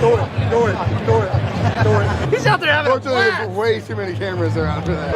He's out there having a Fortunately, blast. there's way too many cameras around for that.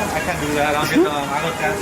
I can't do that. I'll get the auto test.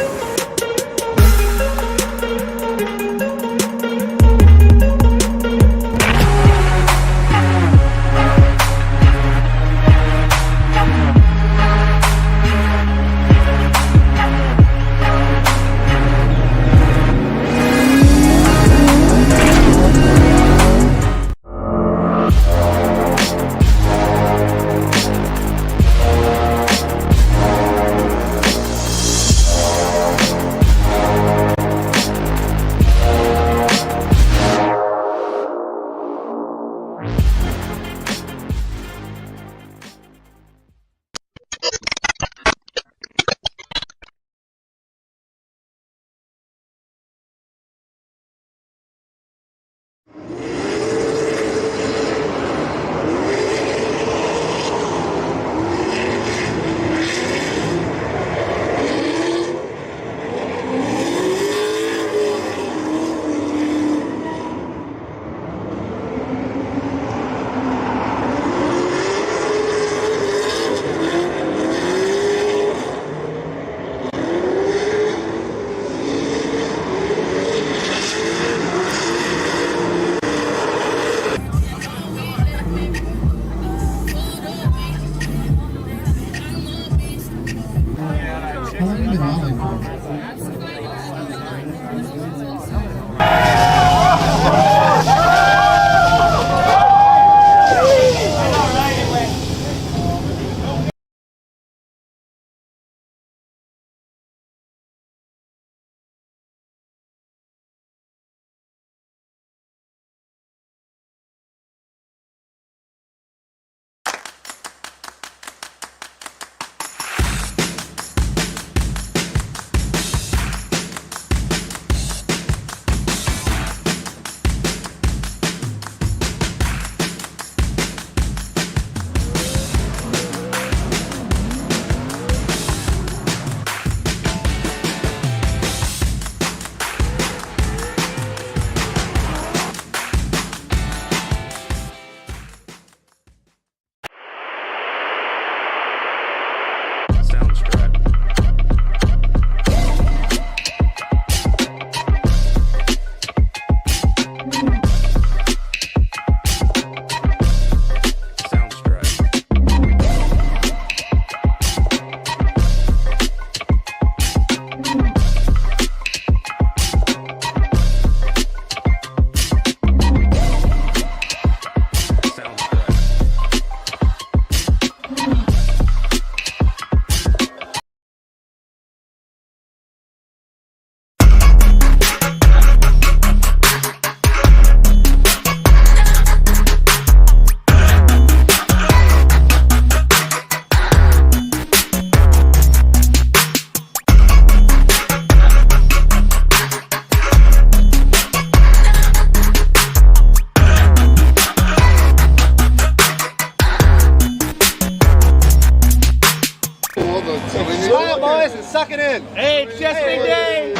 Smile, boys, and suck it in. Hey, it's just a day.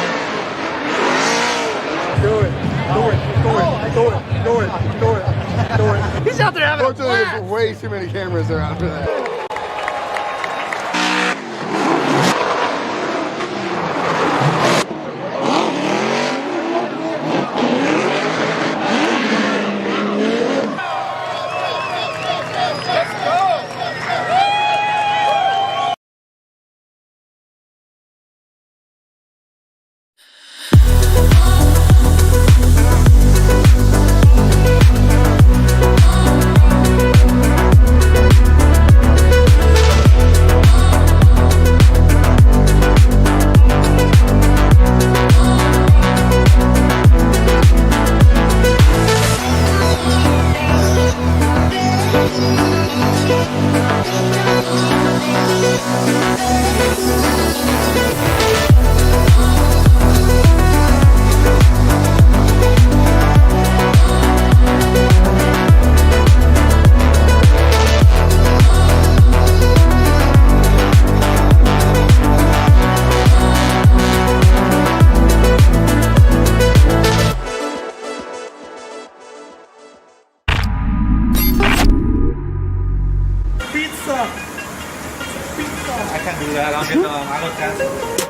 Do it. He's out there having a Fortunately, blast. there's way too many cameras around for that. I can't do that. I don't test.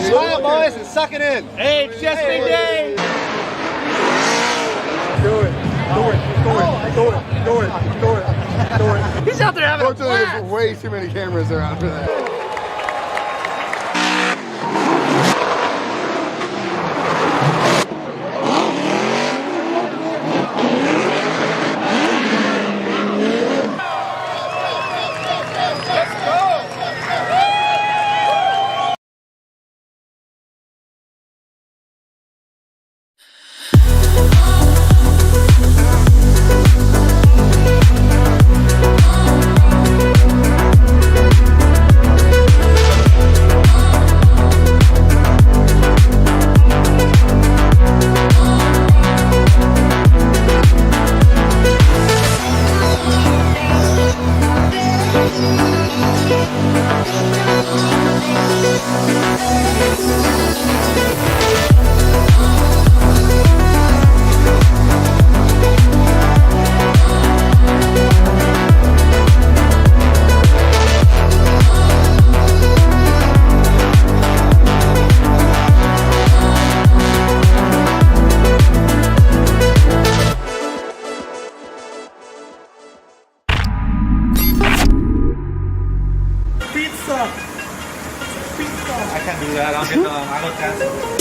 Smile, boys, and suck it in. Hey, it's just a day. Do it. Do it. Do it. Do it. Do it. Do it. He's out there having a Fortunately, blast. there's way too many cameras around for that. I can't do that. I don't dance.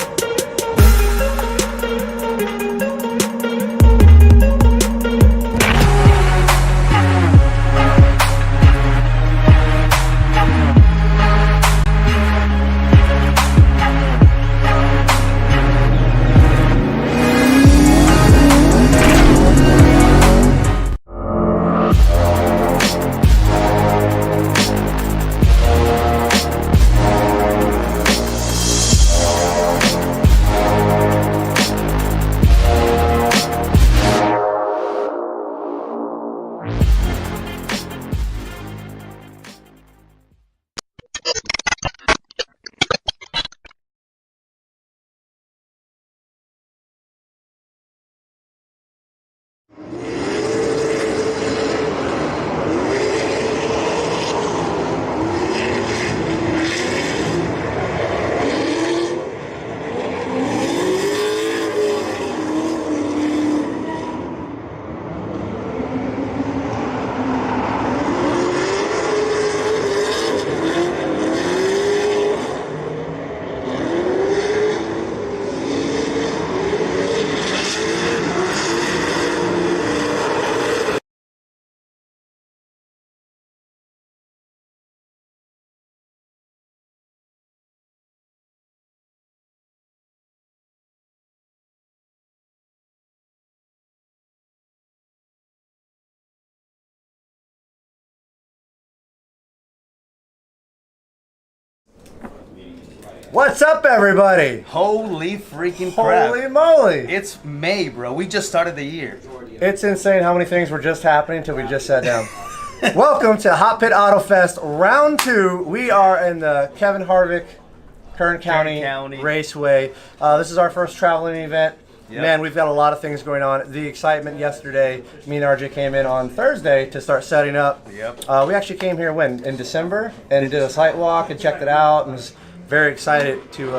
What's up, everybody? Holy freaking crap. Holy moly! It's May, bro. We just started the year. It's insane how many things were just happening until we just sat down. Welcome to HOTPIT Autofest Round 2. We are in the Kevin Harvick, Kern County Raceway. This is our first traveling event. Yep. Man, we've got a lot of things going on. The excitement yesterday, me and RJ came in on Thursday to start setting up. Yep. We actually came here in December and did a site walk and checked it out and was very excited to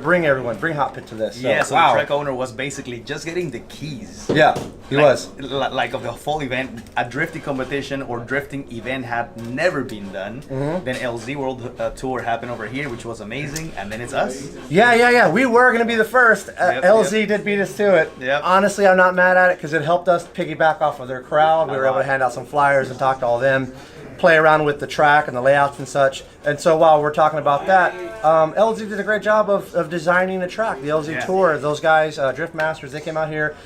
bring HOTPIT to this. So, yeah, so wow. the track owner was basically just getting the keys. Yeah, he was. Like of the full event, a drifting competition or drifting event had never been done. Mm-hmm. Then LZ World Tour happened over here, which was amazing, and then it's us. Yeah. We were going to be the first. LZ did beat us to it. Yep. Honestly, I'm not mad at it because it helped us piggyback off of their crowd. We were able to hand out some flyers and talk to all of them, play around with the track and the layouts and such. And so while we're talking about that, LZ did a great job of designing the track. The LZ Tour, those guys, Drift Masters, they came out here,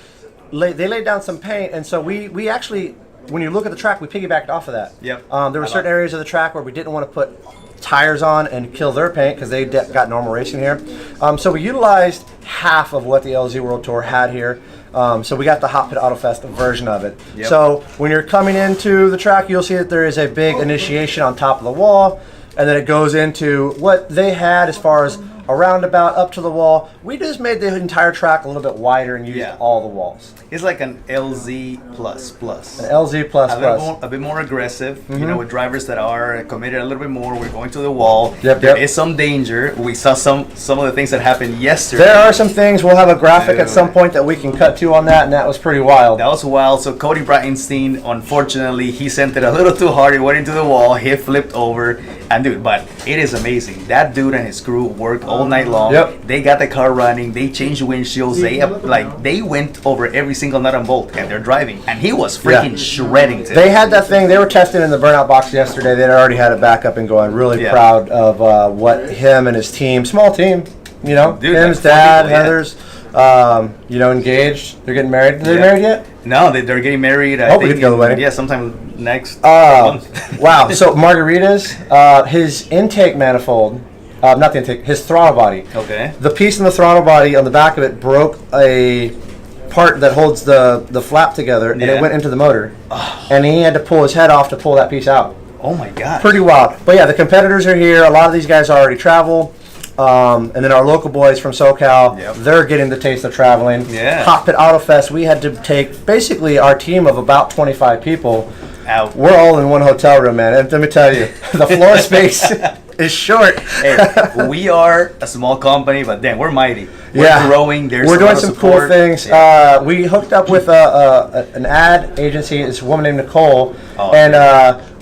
they laid down some paint, and so we actually, when you look at the track, we piggybacked off of that. Yep. There were certain areas of the track where we didn't want to put tires on and kill their paint because they got normal racing here. So we utilized half of what the LZ World Tour had here. So we got the HOTPIT Autofest version of it. Yep. So when you're coming into the track, you'll see that there is a big initiation on top of the wall, and then it goes into what they had as far as around about up to the wall. We just made the entire track a little bit wider and used all the walls. It's like an LZ plus plus. An LZ plus plus. A bit more aggressive, you know, with drivers that are committed a little bit more. We're going to the wall. Yep, There is some danger. We saw some of the things that happened yesterday. There are some things. We'll have a graphic at some point that we can cut to on that, and that was pretty wild. That was wild. So Cody Breitenstein, unfortunately, he sent it a little too hard. He went into the wall. He flipped over. And dude, but it is amazing. That dude and his crew worked all night long. Yep. They got the car running. They changed windshields. They went over every single nut and bolt, and they're driving. And he was freaking shredding today. They had that thing. They were testing in the burnout box yesterday. They'd already had it back up and going. Really proud of what him and his team, small team, you know, Dude, him's dad, Heather's, you know, engaged. They're getting married. Are they married yet? No, they're getting married. I hope we think get to go to the wedding. Yeah, sometime next month. Wow. So margaritas, his intake manifold, not the intake, his throttle body. Okay. The piece in the throttle body on the back of it broke a part that holds the flap together, and it went into the motor. And he had to pull his head off to pull that piece out. Oh my god. Pretty wild. But yeah, the competitors are here. A lot of these guys already travel. And then our local boys from SoCal, they're getting the taste of traveling. Yeah. HOTPIT Autofest, we had to take basically our team of about 25 people. Out. We're all in one hotel room, man. And let me tell you, the floor space is short. Hey, we are a small company, but then we're mighty. We're growing. We're doing some cool things. Yeah. We hooked up with an ad agency. It's a woman named Nicole.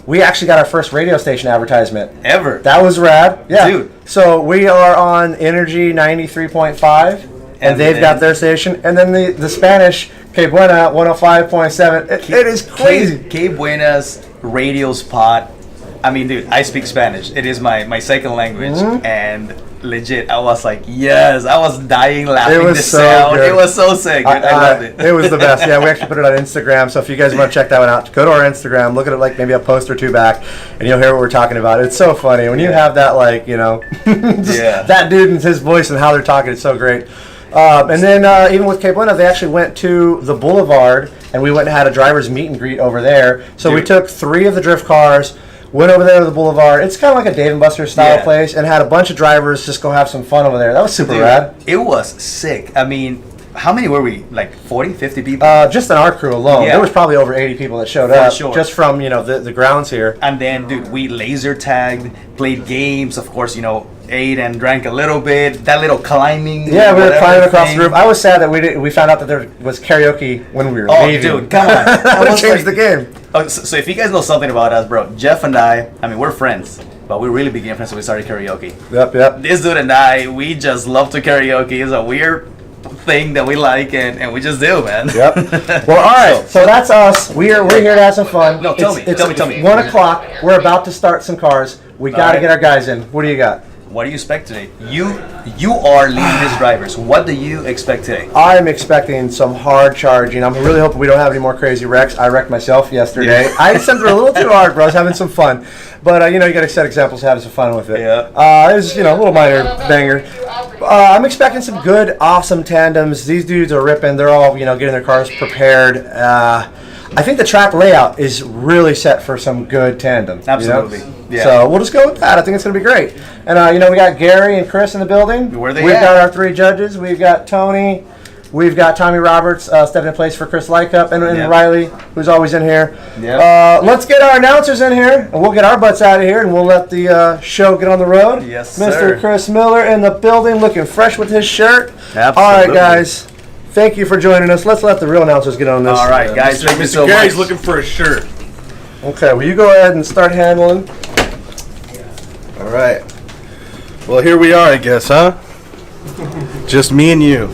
We actually got our first radio station advertisement. Ever. That was rad. Yeah. Dude. So we are on Energy 93.5, and they've got their station. And then the Spanish, Que Buena 105.7. It is crazy. Que Buena's radio spot. I mean, dude, I speak Spanish. It is my second language. And legit, I was like, yes. I was dying laughing. It was the so sound. good. It was so sick, dude. I loved it. It was the best. Yeah, we actually put it on Instagram. So if you guys want to check that one out, go to our Instagram, look at it like maybe a post or two back, and you'll hear what we're talking about. It's so funny. When you have that, like, you know, that dude and his voice and how they're talking, it's so great. And then even with Cape Buena, they actually went to the Boulevard, and we went and had a driver's meet and greet over there. So we took 3 of the drift cars, went over there to the Boulevard. It's kind of like a Dave & Buster's style place, and had a bunch of drivers just go have some fun over there. That was super rad. It was sick. I mean, how many were we? Like 40, 50 people? Just in our crew alone. There was probably over 80 people that showed up just from, you know, the grounds here. And then, dude, we laser tagged, played games, of course, you know, ate and drank a little bit. That little climbing. Yeah, we were climbing across the roof. I was sad that we found out that there was karaoke when we were leaving. Oh, dude, come on. That would have changed the game. Oh, so if you guys know something about us, bro, Jeff and I mean, we're friends, but we really became friends when we started karaoke. Yep. This dude and I, we just love to karaoke. It's a weird thing that we like, and we just do, man. Yep. Well, all right. So that's us. We're here to have some fun. No, tell me. It's 1 o'clock. We're about to start some cars. We got to get our guys in. What do you got? What do you expect today? You are leading these drivers. What do you expect today? I'm expecting some hard charging. I'm really hoping we don't have any more crazy wrecks. I wrecked myself yesterday. I sent it a little too hard, bro. I was having some fun. But, you know, you got to set examples of having some fun with it. Yeah. It was, you know, a little minor banger. I'm expecting some good, awesome tandems. These dudes are ripping. They're all, you know, getting their cars prepared. I think the track layout is really set for some good tandem. Absolutely. You know? Yeah. So we'll just go with that. I think it's going to be great. And, you know, we got Gary and Chris in the building. Where they We've at? got our 3 judges. We've got Tony. We've got Tommy Roberts stepping in place for Chris Lycup and Riley, who's always in here. Let's get our announcers in here, and we'll get our butts out of here, and we'll let the show get on the road. Yes, Mr. sir. Chris Miller in the building, looking fresh with his shirt. Absolutely. All right, guys. Thank you for joining us. Let's let the real announcers get on this. All right, guys. Thank you so much. Gary's looking for a shirt. Okay, well, you go ahead and start handling. All right. Well, here we are, I guess, huh? Just me and you.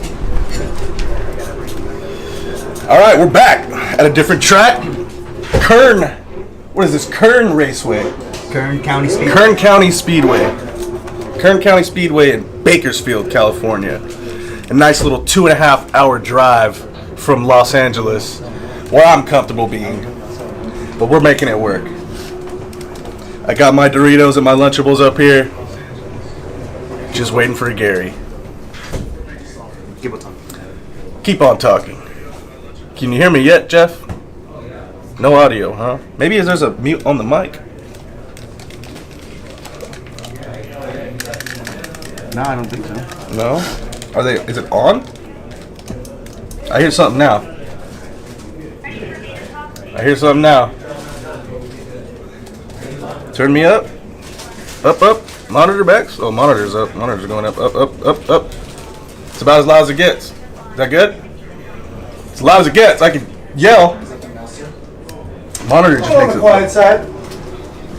All right, we're back at a different track. Kern. What is this? Kern Raceway. Kern County Speedway. Kern County Speedway. Kern County Speedway in Bakersfield, California. A nice little 2.5 hour drive from Los Angeles, where I'm comfortable being. But we're making it work. I got my Doritos and my Lunchables up here. Just waiting for Gary. Keep on talking. Can you hear me yet, Jeff? No audio, huh? Maybe there's a mute on the mic. No, I don't think so. No? Are they? Is it on? I hear something now. I hear something now. Turn me up. Up, up. Monitor backs. Oh, monitor's up. Monitor's going up, up, up, up, up. It's about as loud as it gets. Is that good? It's as loud as it gets. I can yell. Monitor just makes it. Quiet side.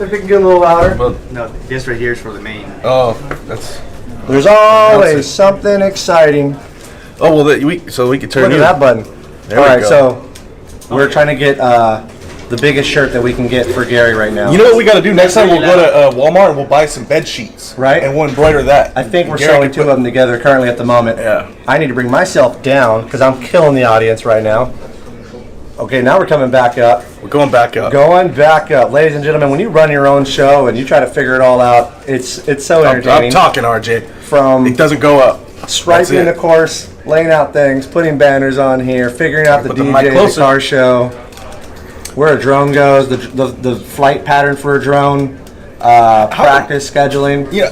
If we can get a little louder. But, No, this right here is for the main. oh, that's. There's always something exciting. Oh well, so we can turn. Look at you. that button. There All we right, go. so we're trying to get the biggest shirt that we can get for Gary right now. You know what we got to do next time? We'll go to Walmart and we'll buy some bed sheets. Right. And we'll embroider that. I think we're Gary sewing can two put- of them together currently at the moment. Yeah. I need to bring myself down because I'm killing the audience right now. Okay, now we're coming back up. We're going back up. Going back up. Ladies and gentlemen, when you run your own show and you try to figure it all out, it's so entertaining. I'm talking, RJ. From It doesn't go up. striping the course, laying out things, putting banners on here, figuring out the Put the mic DJ, the closer. car show, where a drone goes, the flight pattern for a drone, practice scheduling. Yeah.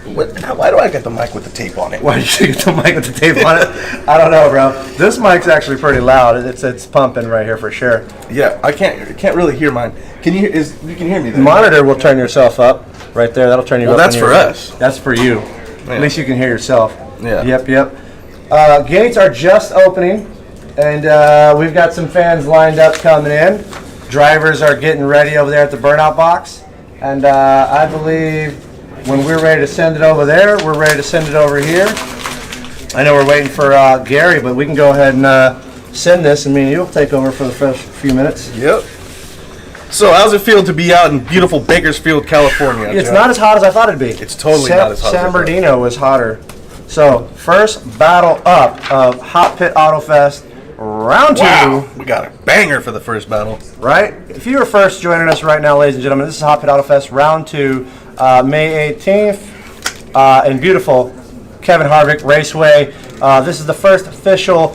Why do I get the mic with the tape on it? Why did you get the mic with the tape on it? I don't know, bro. This mic's actually pretty loud. It's pumping right here for sure. Yeah, I can't really hear mine. Can you? You can hear me? The Then? monitor will turn yourself up right there. That'll turn you Well, up. that's when for you're- us. That's for you. Yeah. At least you can hear yourself. Yeah. Yep. Gates are just opening, and we've got some fans lined up coming in. Drivers are getting ready over there at the burnout box, and I believe when we're ready to send it over there, we're ready to send it over here. I know we're waiting for Gary, but we can go ahead and send this, and me and you'll take over for the first few minutes. Yep. So how's it feel to be out in beautiful Bakersfield, California? It's Joe? not as hot as I thought it'd be. It's totally not as hot as I San thought. Bernardino was hotter. So, first battle up of Hot Pit Autofest, round Wow, two, we got a banger for the first battle. right? If you are first joining us right now, ladies and gentlemen, this is Hot Pit Autofest, round two, May 18th, in beautiful Kevin Harvick Raceway. This is the first official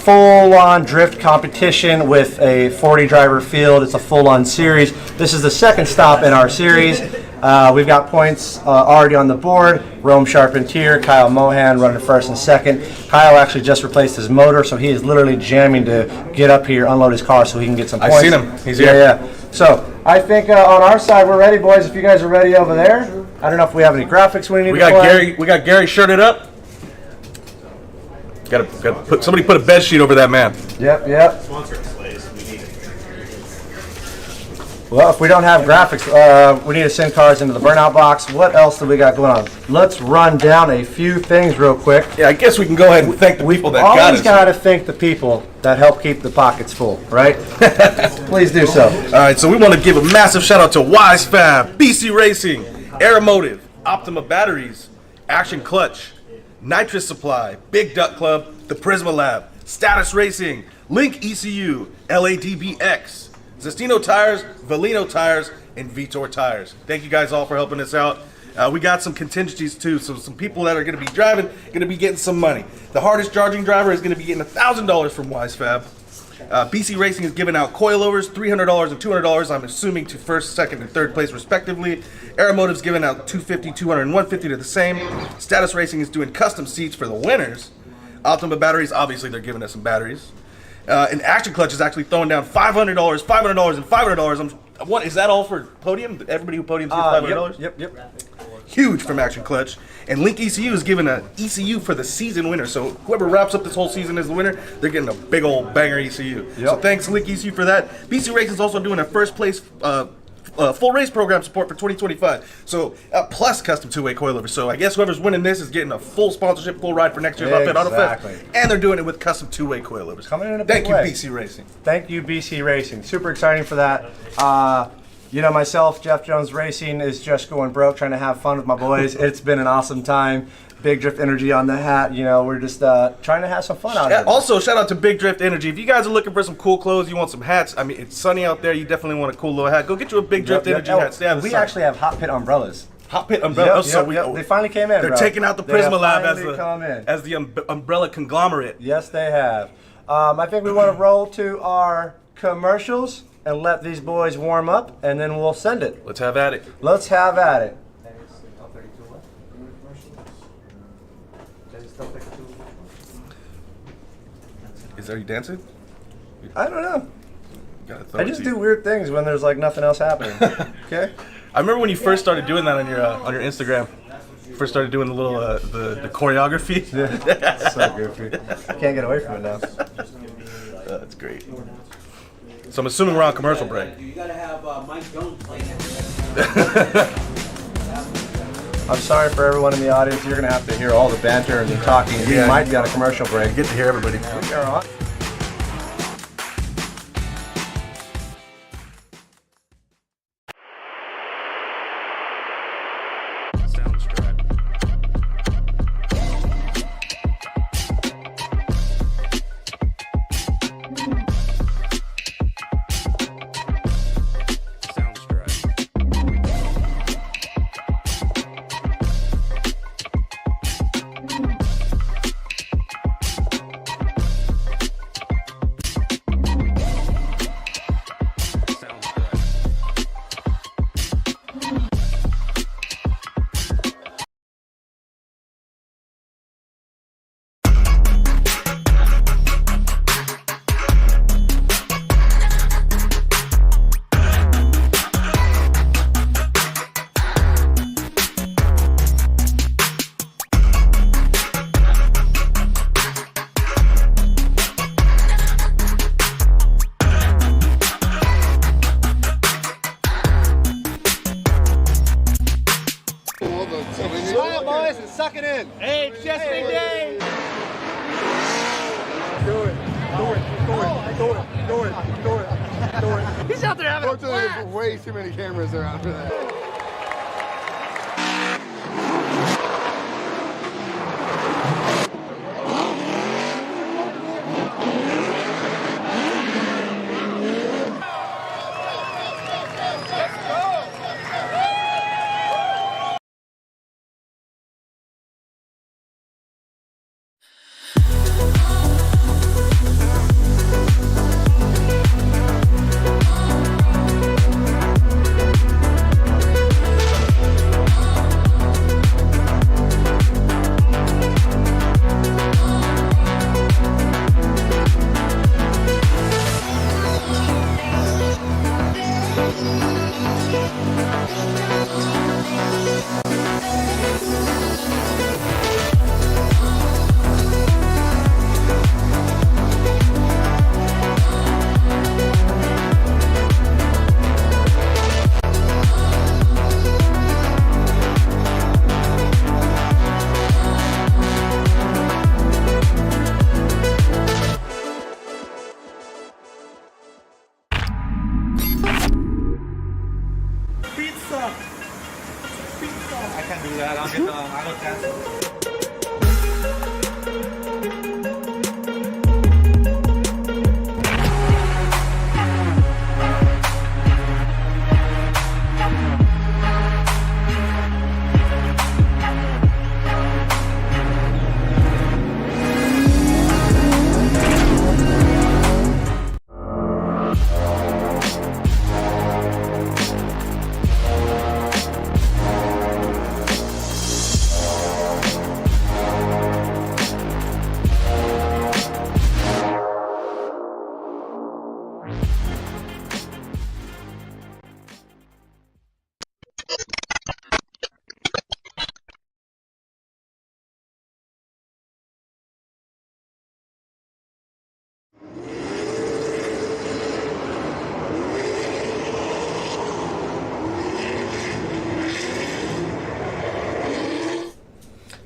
full-on drift competition with a 40-driver field. It's a full-on series. This is the second stop in our series. We've got points already on the board. Rome Charpentier, Kyle Mohan running first and second. Kyle actually just replaced his motor, so he is literally jamming to get up here, unload his car so he can get some points. I've seen him. He's here. Yeah. So I think on our side we're ready, boys. If you guys are ready over there, I don't know if we have any graphics we need We to got play. Gary. We got Gary shirted up. Got to put somebody put a bed sheet over that man. Yep. Well, if we don't have graphics, we need to send cars into the burnout box. What else do we got going on? Let's run down a few things real quick. Yeah, I guess we can go ahead and thank the people that got Always us. got to thank the people that help keep the pockets full, right? Please do so. All right, so we want to give a massive shout out to Wise Fab, BC Racing, Aeromotive, Optima Batteries, Action Clutch, Nitrous Supply, Big Duck Club, The Prisma Lab, Status Racing, Link ECU, LADBX, Zestino Tires, Valino Tires, and Vitor Tires. Thank you guys all for helping us out. We got some contingencies too, so some people that are going to be driving, going to be getting some money. The hardest charging driver is going to be getting $1,000 from Wise Fab. BC Racing is giving out coilovers, $300 and $200, I'm assuming to first, second, and third place respectively. Aeromotive's giving out $250, $200, and $150 to the same. Status Racing is doing custom seats for the winners. Optima Batteries, obviously they're giving us some batteries. And Action Clutch is actually throwing down $500, $500, and $500. What is that all for podium? Everybody who podiums gets $500? Yep. Huge from Action Clutch. And Link ECU is giving an ECU for the season winner. So whoever wraps up this whole season as the winner, they're getting a big old banger ECU. Yep. So thanks Link ECU for that. BC Racing is also doing a first place full race program support for 2025. So plus custom two-way coilover. So I guess whoever's winning this is getting a full sponsorship, full ride for next year's HOTPIT Exactly. Autofest. And they're doing it with custom two-way coilovers. Coming in a big Thank you, way. BC Racing. Thank you, BC Racing. Super exciting for that. You know, myself, Jeff Jones Racing is just going broke, trying to have fun with my boys. It's been an awesome time. Big Drift Energy on the hat. You know, we're just trying to have some fun out Yeah, here. also, shout out to Big Drift Energy. If you guys are looking for some cool clothes, you want some hats, I mean, it's sunny out there, you definitely want a cool little hat. Go get you a Big Drift Energy hat. Stay out of the We sun. actually have Hot Pit umbrellas. Hot Pit umbrella. They finally came in, They're bro. taking out the They have Prisma Lab finally come in. as the umbrella conglomerate. Yes, they have. I think we want to roll to our commercials and let these boys warm up, and then we'll send it. Let's have at it. Let's have at it. Are you dancing? I don't know. Gotta throw I it just to you. do weird things when there's like nothing else happening. Okay. I remember when you first started doing that on your Instagram. You first started doing the little the choreography. Yeah. So goofy. I can't get away from it now. That's great. So I'm assuming we're on commercial break. You gotta have Mike Jones playing. I'm sorry for everyone in the audience. You're gonna have to hear all the banter and the talking. We Yeah. might be on a commercial break. Get to hear everybody. We are on. Suck it in. Hey, it's just me day. Do it. He's out there having a blast. There's way too many cameras around for that. I can't do that. I'll go dance.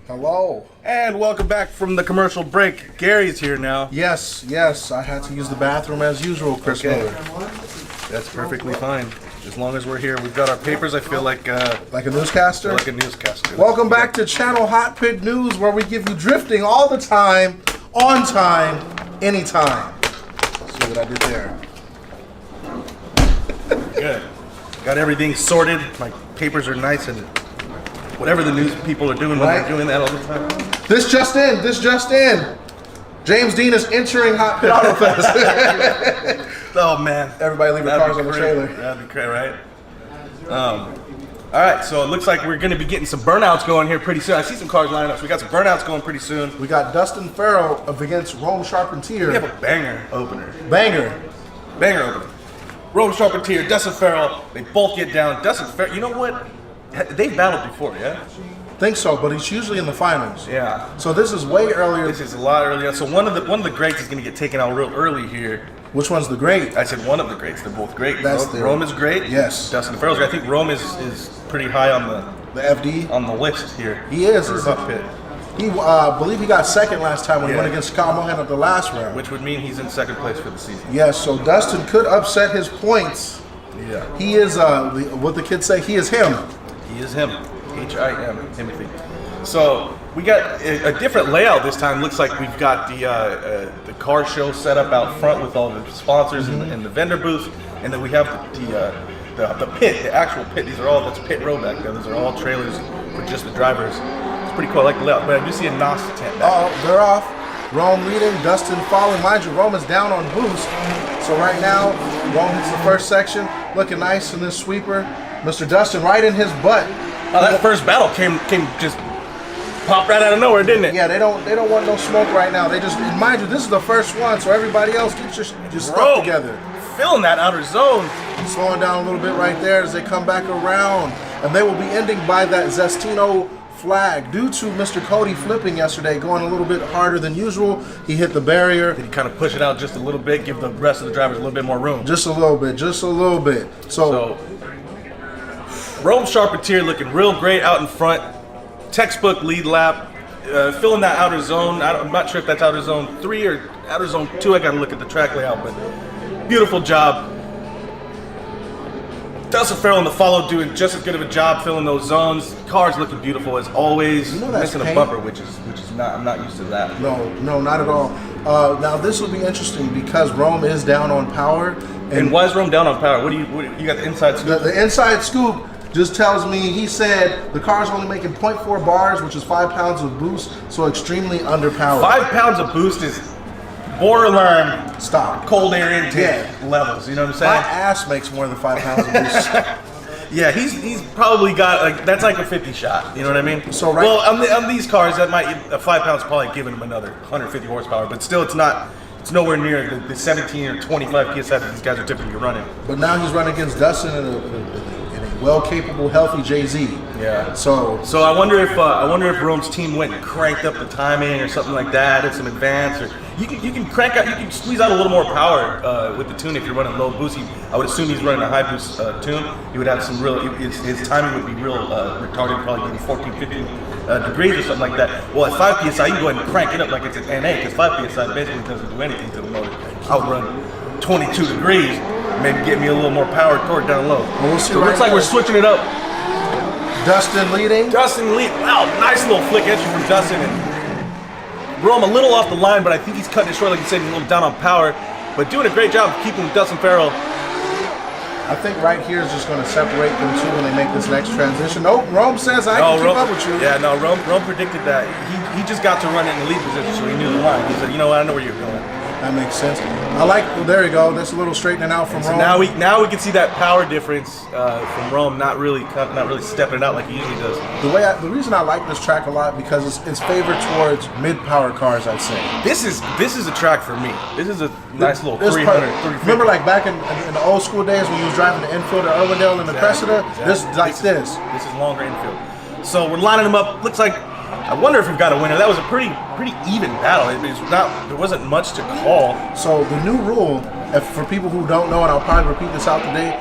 Hello. And welcome back from the commercial break. Gary's here now. Yes, I had to use the bathroom as usual, Chris Okay. Miller. That's perfectly fine. As long as we're here, we've got our papers. I feel like Like a newscaster? like a newscaster. Welcome back to Channel Hot Pit News, where we give you drifting all the time, on time, anytime. See what I did there? Good. Got everything sorted. My papers are nice and whatever the news people are doing when Right. they're doing that all the time. This just in. James Dean is entering Hot Pit Autofest. Oh man. Everybody leave their That'd cars be on the great. trailer. That'd be great, right? All right, so it looks like we're going to be getting some burnouts going here pretty soon. I see some cars lining up, so we got some burnouts going pretty soon. We got Dustin Farrell against Rome Charpentier. We have a banger opener. Banger. Banger opener. Rome Charpentier, Dustin Farrell, they both get down. Dustin Farrell, you know what? They've battled before, yeah? Think so, but he's usually in the finals. Yeah. So this is way earlier. This is a lot earlier. So one of the greats is going to get taken out real early here. Which one's the great? I said one of the greats. They're both great. That's Rome is great. Yes. Dustin Farrell's great. I think Rome is pretty high on the FD on the list here. He is. For HOTPIT. He believe he got second last time when he went against Kyle Mohan at the last round. Which would mean he's in second place for the season. Yes. So Dustin could upset his points. Yeah. He is what the kids say. He is him. He is him. H-I-M. Timothy. So we got a different layout this time. Looks like we've got the car show set up out front with all the sponsors and the vendor booth, and then we have the pit, the actual pit. These are all that's pit row back there. Those are all trailers for just the drivers. It's pretty cool. I like the layout, but I do see a NOS tent back. Oh, they're off. Rome leading, Dustin following. Mind you, Rome is down on boost. So right now, Rome hits the first section, looking nice in this sweeper. Mr. Dustin right in his butt. Oh, that first battle came just popped right out of nowhere, didn't it? Yeah, they don't want no smoke right now. They just, and mind you, this is the first one, so everybody else get your stuff together. Filling that outer zone. Slowing down a little bit right there as they come back around, and they will be ending by that Zestino flag due to Mr. Cody flipping yesterday, going a little bit harder than usual. He hit the barrier. Did he kind of push it out just a little bit, give the rest of the drivers a little bit more room? Just a little bit, just a little bit. So Rome Charpentier looking real great out in front. Textbook lead lap, filling that outer zone. I'm not sure if that's outer zone 3 or outer zone 2. I got to look at the track layout, but beautiful job. Dustin Farrell in the follow doing just as good of a job filling those zones. Car's looking beautiful as always. You know that's missing a bumper, which is not. I'm not used to that. No, not at all. Now this will be interesting because Rome is down on power. And why is Rome down on power? What do you got the inside scoop? The inside scoop just tells me, he said the car's only making 0.4 bars, which is 5 pounds of boost, so extremely underpowered. 5 pounds of boost is borderline Stop. cold air intake levels. You know what I'm saying? My ass makes more than 5 pounds of boost. Yeah, he's probably got that's like a 50 shot. You know what I mean? So well, on these cars, that might 5 pounds probably giving him another 150 horsepower, but still, it's not. It's nowhere near the 17 or 25 PSI that these guys are typically running. But now he's running against Dustin in a well-capable, healthy JZ. Yeah. So I wonder if Rome's team went and cranked up the timing or something like that, at some advance, or you can crank out, you can squeeze out a little more power with the tune if you're running low boost. I would assume he's running a high boost tune. He would have some real. His timing would be real retarded, probably maybe 14, 15 degrees or something like that. Well, at 5 PSI, you can go ahead and crank it up like it's an NA, because 5 PSI basically doesn't do anything to the motor. I'll run 22 degrees, maybe get me a little more power torque down low. We'll see. So it looks like we're switching it up. Dustin leading. Wow, nice little flick entry from Dustin. And Rome a little off the line, but I think he's cutting it short, like you said, a little down on power. But doing a great job of keeping Dustin Farrell. I think right here is just going to separate them two when they make this next transition. Nope, Rome says I can keep up with you. Yeah, no, Rome predicted that. He just got to run it in the lead position, so he knew the line. He said, you know what, I know where you're going. That makes sense. I like. Well, there you go. That's a little straightening out from So Rome. now we can see that power difference from Rome not really stepping it out like he usually does. The reason I like this track a lot because it's favored towards mid-power cars. I'd say This is a track for me. This is a nice little 300. 350. Remember, like back in the old school days when you was driving the infield at Irwindale and the Cressida. This is like this. This is longer infield. So we're lining them up. Looks like. I wonder if we've got a winner. That was a pretty even battle. There wasn't much to call. So the new rule, for people who don't know, and I'll probably repeat this out today,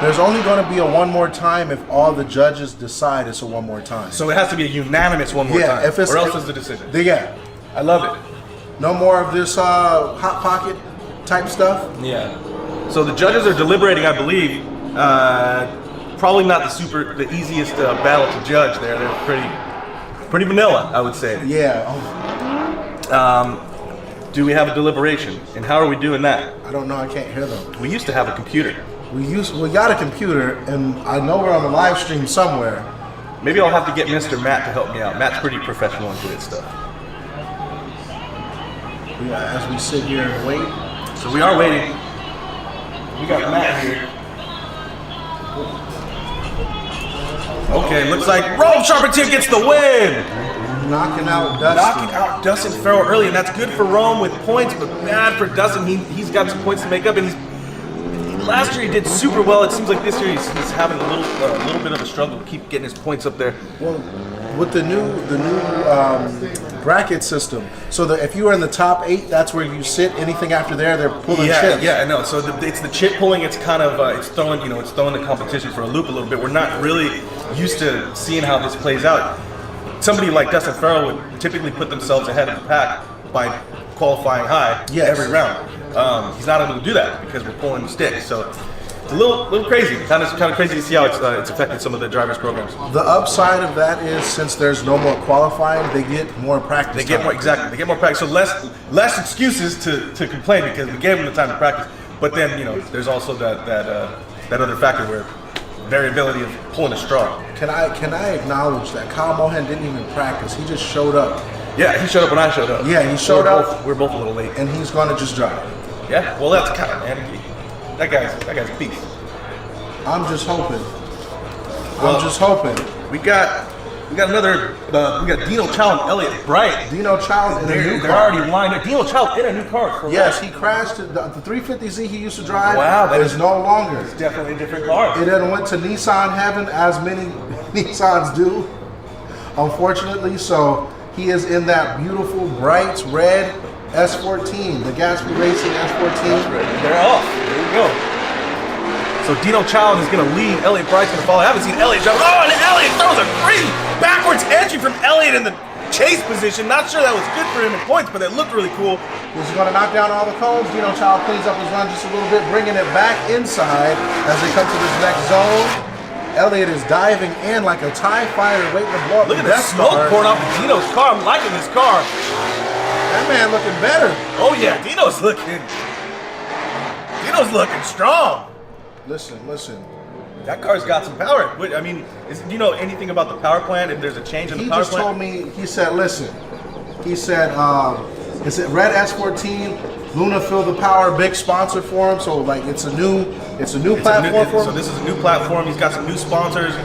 there's only going to be a one more time if all the judges decide it's a one more time. So it has to be a unanimous one more time, or else it's the decision. Yeah, I love it. No more of this hot pocket type stuff. Yeah. So the judges are deliberating, I believe. Probably not the easiest battle to judge. They're pretty vanilla, I would say. Yeah. Do we have a deliberation? And how are we doing that? I don't know. I can't hear them. We used to have a computer. We got a computer, and I know we're on the live stream somewhere. Maybe I'll have to get Mr. Matt to help me out. Matt's pretty professional and good at stuff. As we sit here and wait. So we are waiting. We got Matt here. Okay, looks like Rome Charpentier gets the win. Knocking out Dustin. Knocking out Dustin Farrell early, and that's good for Rome with points, but bad for Dustin. He's got some points to make up, and last year he did super well. It seems like this year he's having a little bit of a struggle to keep getting his points up there. Well, with the new bracket system, so that if you are in the top 8, that's where you sit. Anything after there, they're pulling chips. Yeah, I know. So it's the chip pulling. It's kind of it's throwing the competition for a loop a little bit. We're not really used to seeing how this plays out. Somebody like Dustin Farrell would typically put themselves ahead of the pack by qualifying high every round. He's not able to do that because we're pulling the sticks. So it's a little crazy. Kind of crazy to see how it's affected some of the drivers' programs. The upside of that is since there's no more qualifying, they get more practice. They get more They get more practice. So less excuses to complain because we gave them the time to practice. But then there's also that other factor where variability of pulling a straw. Can I acknowledge that Kyle Mohan didn't even practice? He just showed up. Yeah, he showed up when I showed up. Yeah, he showed up. We're both a little late. And he's going to just drive. Yeah, well that's kind of man. That guy's a beast. I'm just hoping. We got another. We got Dino Child and Elliott Bright. Dino Child in a new They're car. already lined up. Dino Child in a new car. Yes, he crashed the 350Z he used to drive. Wow, that is no longer. It's definitely a different car. It then went to Nissan heaven, as many Nissans do, unfortunately. So he is in that beautiful bright red S14, the Gatsby Racing S14. They're off. There we go. So Dino Child is going to lead. Elliott Bright's going to follow. I haven't seen Elliott drive. Oh, and Elliott throws a crazy backwards entry from Elliott in the chase position. Not sure that was good for him in points, but it looked really cool. He's going to knock down all the cones. Dino Child cleans up his run just a little bit, bringing it back inside as they come to this next zone. Elliott is diving in like a TIE fighter waiting to blow up. Look at the smoke pouring off of Dino's car. I'm liking this car. That man looking better. Oh yeah, Dino's looking strong. Listen. That car's got some power. I mean, do you know anything about the power plant? If there's a change in the power plant? He just told me. He said, listen. He said, is it Red S14? Luna Fill the Power, big sponsor for him. So like, it's a new platform for him. So this is a new platform. He's got some new sponsors,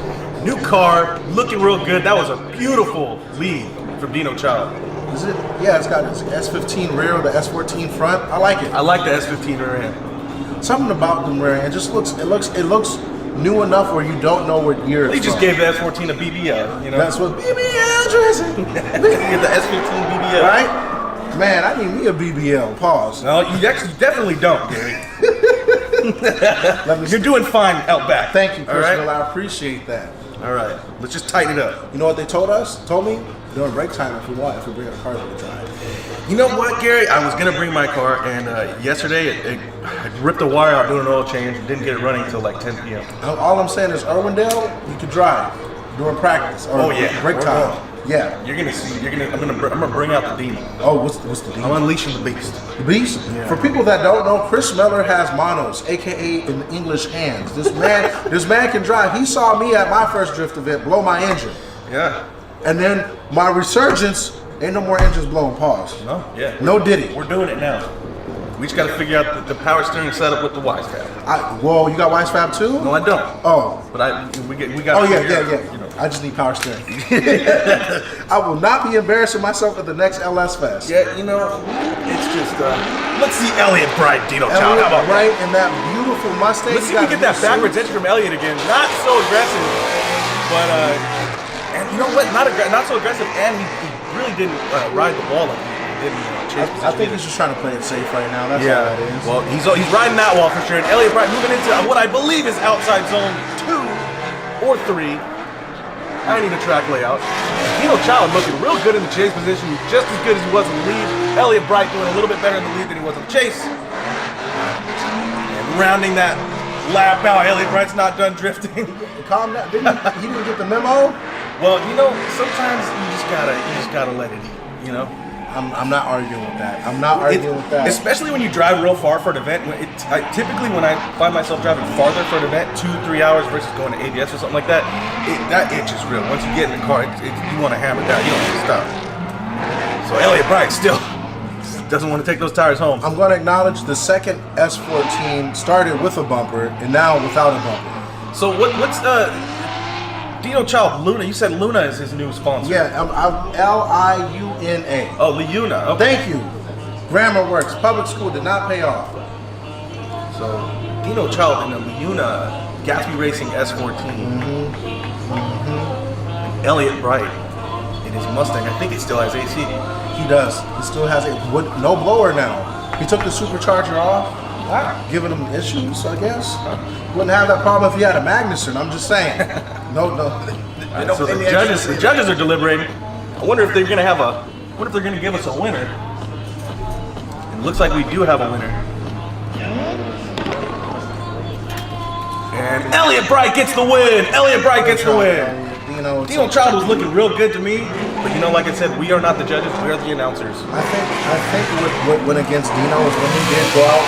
new car, looking real good. That was a beautiful lead from Dino Child. Is it? Yeah, it's got its S15 rear, the S14 front. I like it. I like the S15 rear end. Something about the rear end just looks new enough where you don't know what year it's They just from. gave the S14 a BBL, you know? That's what BBL dressing. Get the S15 BBL. Right? Man, I need me a BBL. Pause. No, you definitely don't, Gary. You're doing fine out back. Thank you, Chris. All right? Well, I appreciate that. All right, let's just tighten it up. You know what they told me? During break time, if we bring a car to drive. You know what, Gary? I was gonna bring my car, and yesterday I ripped the wire out doing an oil change and didn't get it running until like 10 p.m. All I'm saying is, Irwindale, you could drive during practice or break time. Yeah. You're gonna see. I'm gonna bring out the demon. Oh, what's the demon? I'm unleashing the beast. The beast? Yeah. For people that don't know, Chris Miller has monos, aka in English hands. This man can drive. He saw me at my first drift event blow my engine. Yeah. And then my resurgence, ain't no more engines blowing. Pause. No. Yeah. No diddy. We're doing it now. We just gotta figure out the power steering setup with the Wisefab. Whoa, you got Wisefab too? No, I don't. Oh. But we got. Oh yeah. You know. I just need power steering. I will not be embarrassing myself at the next LS Fest. Yeah, you know, it's just let's see Elliott Bright, Dino Child. How about Bright in that beautiful Mustang. Let's see if we get that backwards entry from Elliott again. Not so aggressive, but and you know what? Not so aggressive, and he really didn't ride the ball like he did in chase position. I think he's just trying to play it safe right now. That's all that is. Well, he's riding that wall for sure. And Elliott Bright moving into what I believe is outside zone 2 or 3. I need a track layout. Dino Child looking real good in the chase position, just as good as he was in the lead. Elliott Bright doing a little bit better in the lead than he was in the chase. And rounding that lap out, Elliott Bright's not done drifting. Calm down. He didn't get the memo? Well, you know, sometimes you just gotta let it eat, you know? I'm not arguing with that. Especially when you drive real far for an event. Typically, when I find myself driving farther for an event, 2-3 hours versus going to ABS or something like that, that itch is real. Once you get in the car, you want to hammer down. You don't want to stop. So Elliott Bright still doesn't want to take those tires home. I'm going to acknowledge the second S14 started with a bumper and now without a bumper. So what's Dino Child, Luna. You said Luna is his new sponsor. Yeah, Liuna. Oh, Liuna. Okay. Thank you. Grammar works. Public school did not pay off. So, Dino Child in the Liuna Gatsby Racing S14. Elliott Bright in his Mustang. I think it still has AC. He does. He still has no blower now. He took the supercharger off, giving him issues, I guess. Wouldn't have that problem if he had a Magnuson. I'm just saying. No. So the judges are deliberating. I wonder if they're gonna have a. What if they're gonna give us a winner? It looks like we do have a winner. And Elliott Bright gets the win. Elliott Bright gets the win. Dino Child was looking real good to me, but you know, like I said, we are not the judges, we are the announcers. I think what went against Dino is when he did go out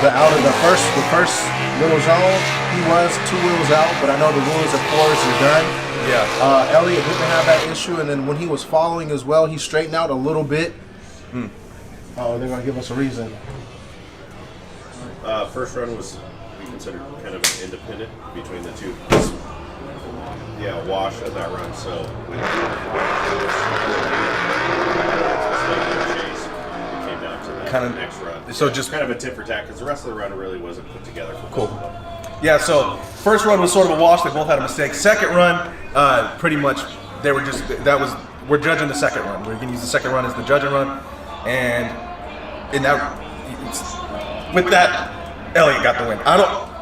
out of the first little zone, he was 2 wheels out, but I know the rules of course are done. Yeah. Elliott didn't have that issue, and then when he was following as well, he straightened out a little bit. Oh, they're gonna give us a reason. First run was we considered kind of an independent between the two. Yeah, wash at that run. So when chase, it came down to that kind of next run. So just kind of a tit for tat because the rest of the run really wasn't put together. Cool. Yeah. So first run was sort of a wash. They both had a mistake. Second run, pretty much they were just we're judging the second run. We're gonna use the second run as the judging run, and in that with that, Elliott got the win. I don't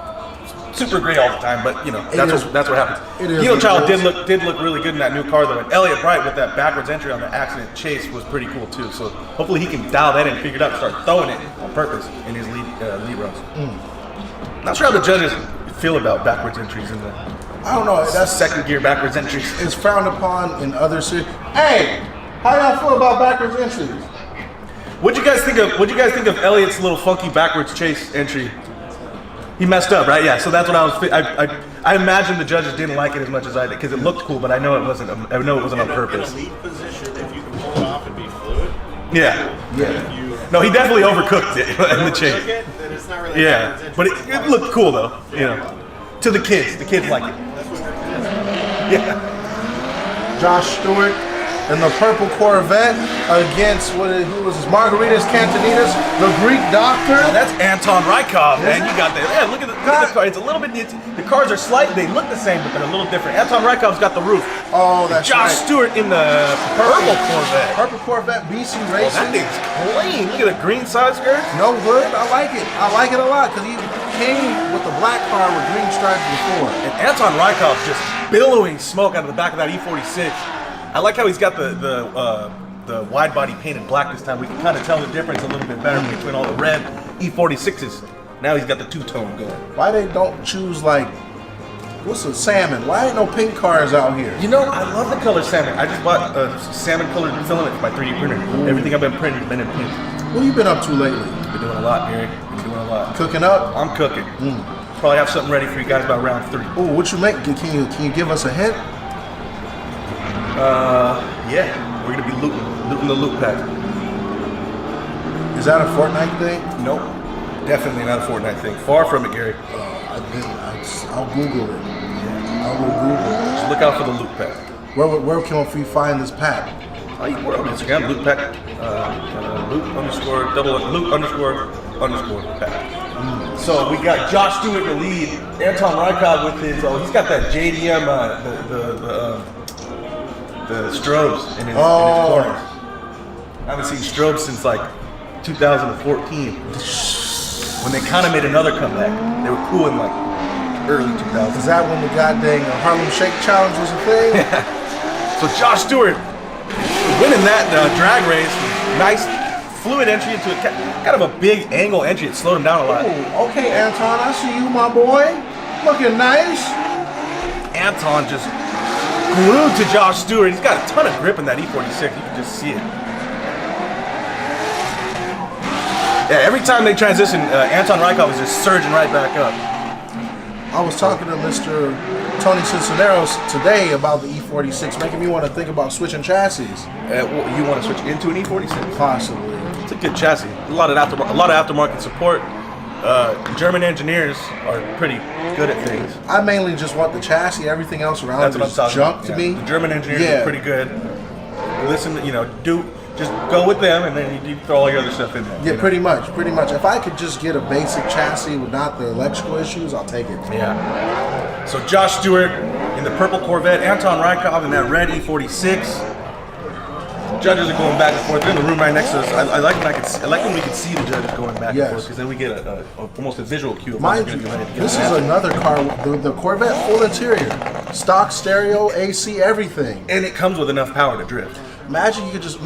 super agree all the time, but you know that's what happens. Dino Child did look really good in that new car though, and Elliott Bright with that backwards entry on the accident chase was pretty cool too. So hopefully he can dial that in, figure it out, and start throwing it on purpose in his lead runs. Not sure how the judges feel about backwards entries in the. I don't know. That's second gear backwards entries. It's frowned upon in other cities. Hey, how y'all feel about backwards entries? What'd you guys think of Elliott's little funky backwards chase entry? He messed up, right? Yeah. So that's what I was. I imagine the judges didn't like it as much as I did because it looked cool, but I know it wasn't. I know it wasn't on purpose. In a lead position, if you can pull it off and be fluid. Yeah. No, he definitely overcooked it in the chase. Then it's not really But it looked cool though. You know, to the kids like it. Yeah. Josh Stewart in the purple Corvette against who was this? Margaritas Cantanitas, the Greek doctor. Oh, that's Anton Rykov, man. You got that. Yeah, look at the car. It's a little bit. The cars are slight. They look the same, but they're a little different. Anton Rykov's got the roof. Oh, that's Josh right. Stewart in the purple Corvette. Purple Corvette BC Racing. That thing's clean. Look at the green side skirts. No hood. I like it. I like it a lot because he came with the black car with green stripes before. And Anton Rykov just billowing smoke out of the back of that E46. I like how he's got the wide body painted black this time. We can kind of tell the difference a little bit better between all the red E46s. Now he's got the two-tone going. Why they don't choose like, what's a salmon? Why ain't no pink cars out here? You know, I love the color salmon. I just bought a salmon colored filament for my 3D printer. Everything I've been printing has been in pink. What have you been up to lately? Been doing a lot, Gary. Been doing a lot. Cooking up? I'm cooking. Probably have something ready for you guys by round 3. Oh, what you make? Can you give us a hint? Yeah, we're gonna be looting the loot pack. Is that a Fortnite thing? Nope, definitely not a Fortnite thing. Far from it, Gary. I'll Google it. I will Google it. Just look out for the loot pack. Where can we find this pack? We're on Instagram, loot pack, loot_double loot__ pack. So we got Josh Stewart in the lead. Anton Rykov with his he's got that JDM the strobes in his corners. I haven't seen strobes since like 2014 when they kind of made another comeback. They were cool in like early 2000s. Is that when the goddamn Harlem Shake Challenge was a thing? So Josh Stewart winning that drag race. Nice fluid entry into kind of a big angle entry. It slowed him down a lot. Ooh, okay, Anton, I see you, my boy. Looking nice. Anton just glued to Josh Stewart. He's got a ton of grip in that E46. You can just see it. Yeah, every time they transition, Anton Rykov is just surging right back up. I was talking to Mr. Tony Cisneros today about the E46, making me want to think about switching chassis. You want to switch into an E46? Possibly. It's a good chassis. A lot of aftermarket support. German engineers are pretty good at things. I mainly just want the chassis. Everything else around That's it what I'm is talking junk about. to Yeah. me. The German engineers Yeah. are pretty good. Listen, just go with them, and then you throw all your other stuff in there. Yeah, pretty much. If I could just get a basic chassis without the electrical issues, I'll take it. Yeah. So Josh Stewart in the purple Corvette, Anton Rykov in that red E46. Judges are going back and forth. They're in the room right next to us. I like when we can see the judges going back and forth, because then we get almost a visual cue of what's Mind going you, to be ready to get this is on. another car. The Corvette full interior, stock stereo, AC, everything. And it comes with enough power to drift. Imagine you just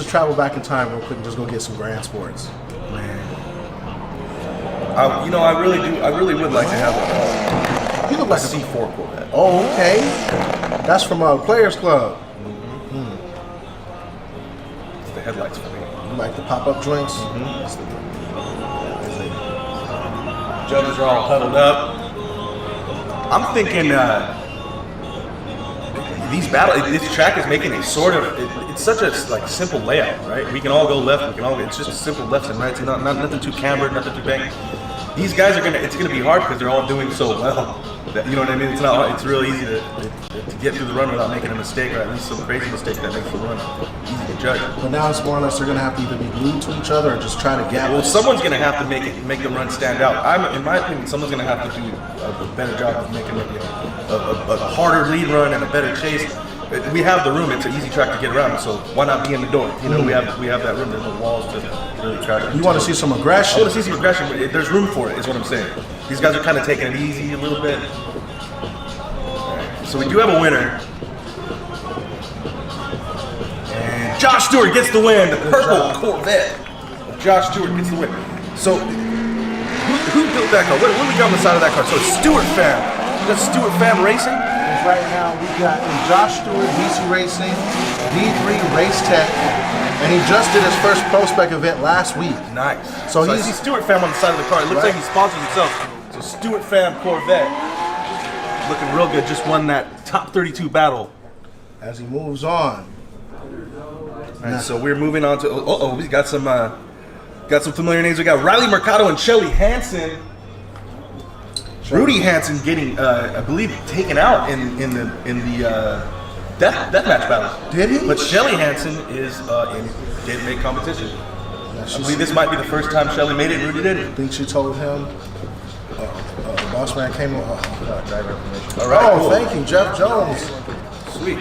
travel back in time real quick and just go get some Grand Sports. I really would like to have You look a like a C4 Corvette. Oh, okay. That's from Players Club. It's the headlights for me. You like the pop-up joints? Judges are all huddled up. I'm thinking this track is making a sort of, it's such a simple layout, right? We can all go left, it's just a simple lefts and rights, not nothing too cambered, nothing too bang. These guys it's gonna be hard because they're all doing so well. That, you know what I mean? It's real easy to get through the run without making a mistake, or at least some crazy mistake that makes the run easy to judge. But now it's more or less they're going to have to either be glued to each other or just try to gap. Well, someone's going to have to make the run stand out. In my opinion, someone's going to have to do a better job of making maybe a harder lead run and a better chase. We have the room; it's an easy track to get around. So why not be in the door? You know, we have that room. There's no walls to really track. You want to see some I aggression? want to see some aggression, but there's room for it. Is what I'm saying. These guys are kind of taking it easy a little bit. So we do have a winner. And Josh Stewart gets the win. The purple Corvette. Josh Stewart gets the win. So who built that car? What do we got on the side of that car? So it's Stewart Fam. That's Stewart Fam Racing. Right now we got Josh Stewart, DC Racing, D3 Race Tech, and he just did his first Pro Spec event last week. Nice. So I he's see Stewart Fam on the side of the car. It looks Right. like he sponsors himself. So Stewart Fam Corvette. Looking real good. Just won that top 32 battle. as he moves on. Right, so we're moving on to. We got some familiar names. We got Riley Mercado and Shelly Hansen. Rudy Hansen getting, I believe, taken out in the deathmatch battle. Did he? But Shelly Hansen is didn't make competition. I believe this might be the first time Shelly made it. Rudy didn't. I think she told him. The boss man came on. Driver information. All right. Cool. Thank you, Jeff Jones. Sweet.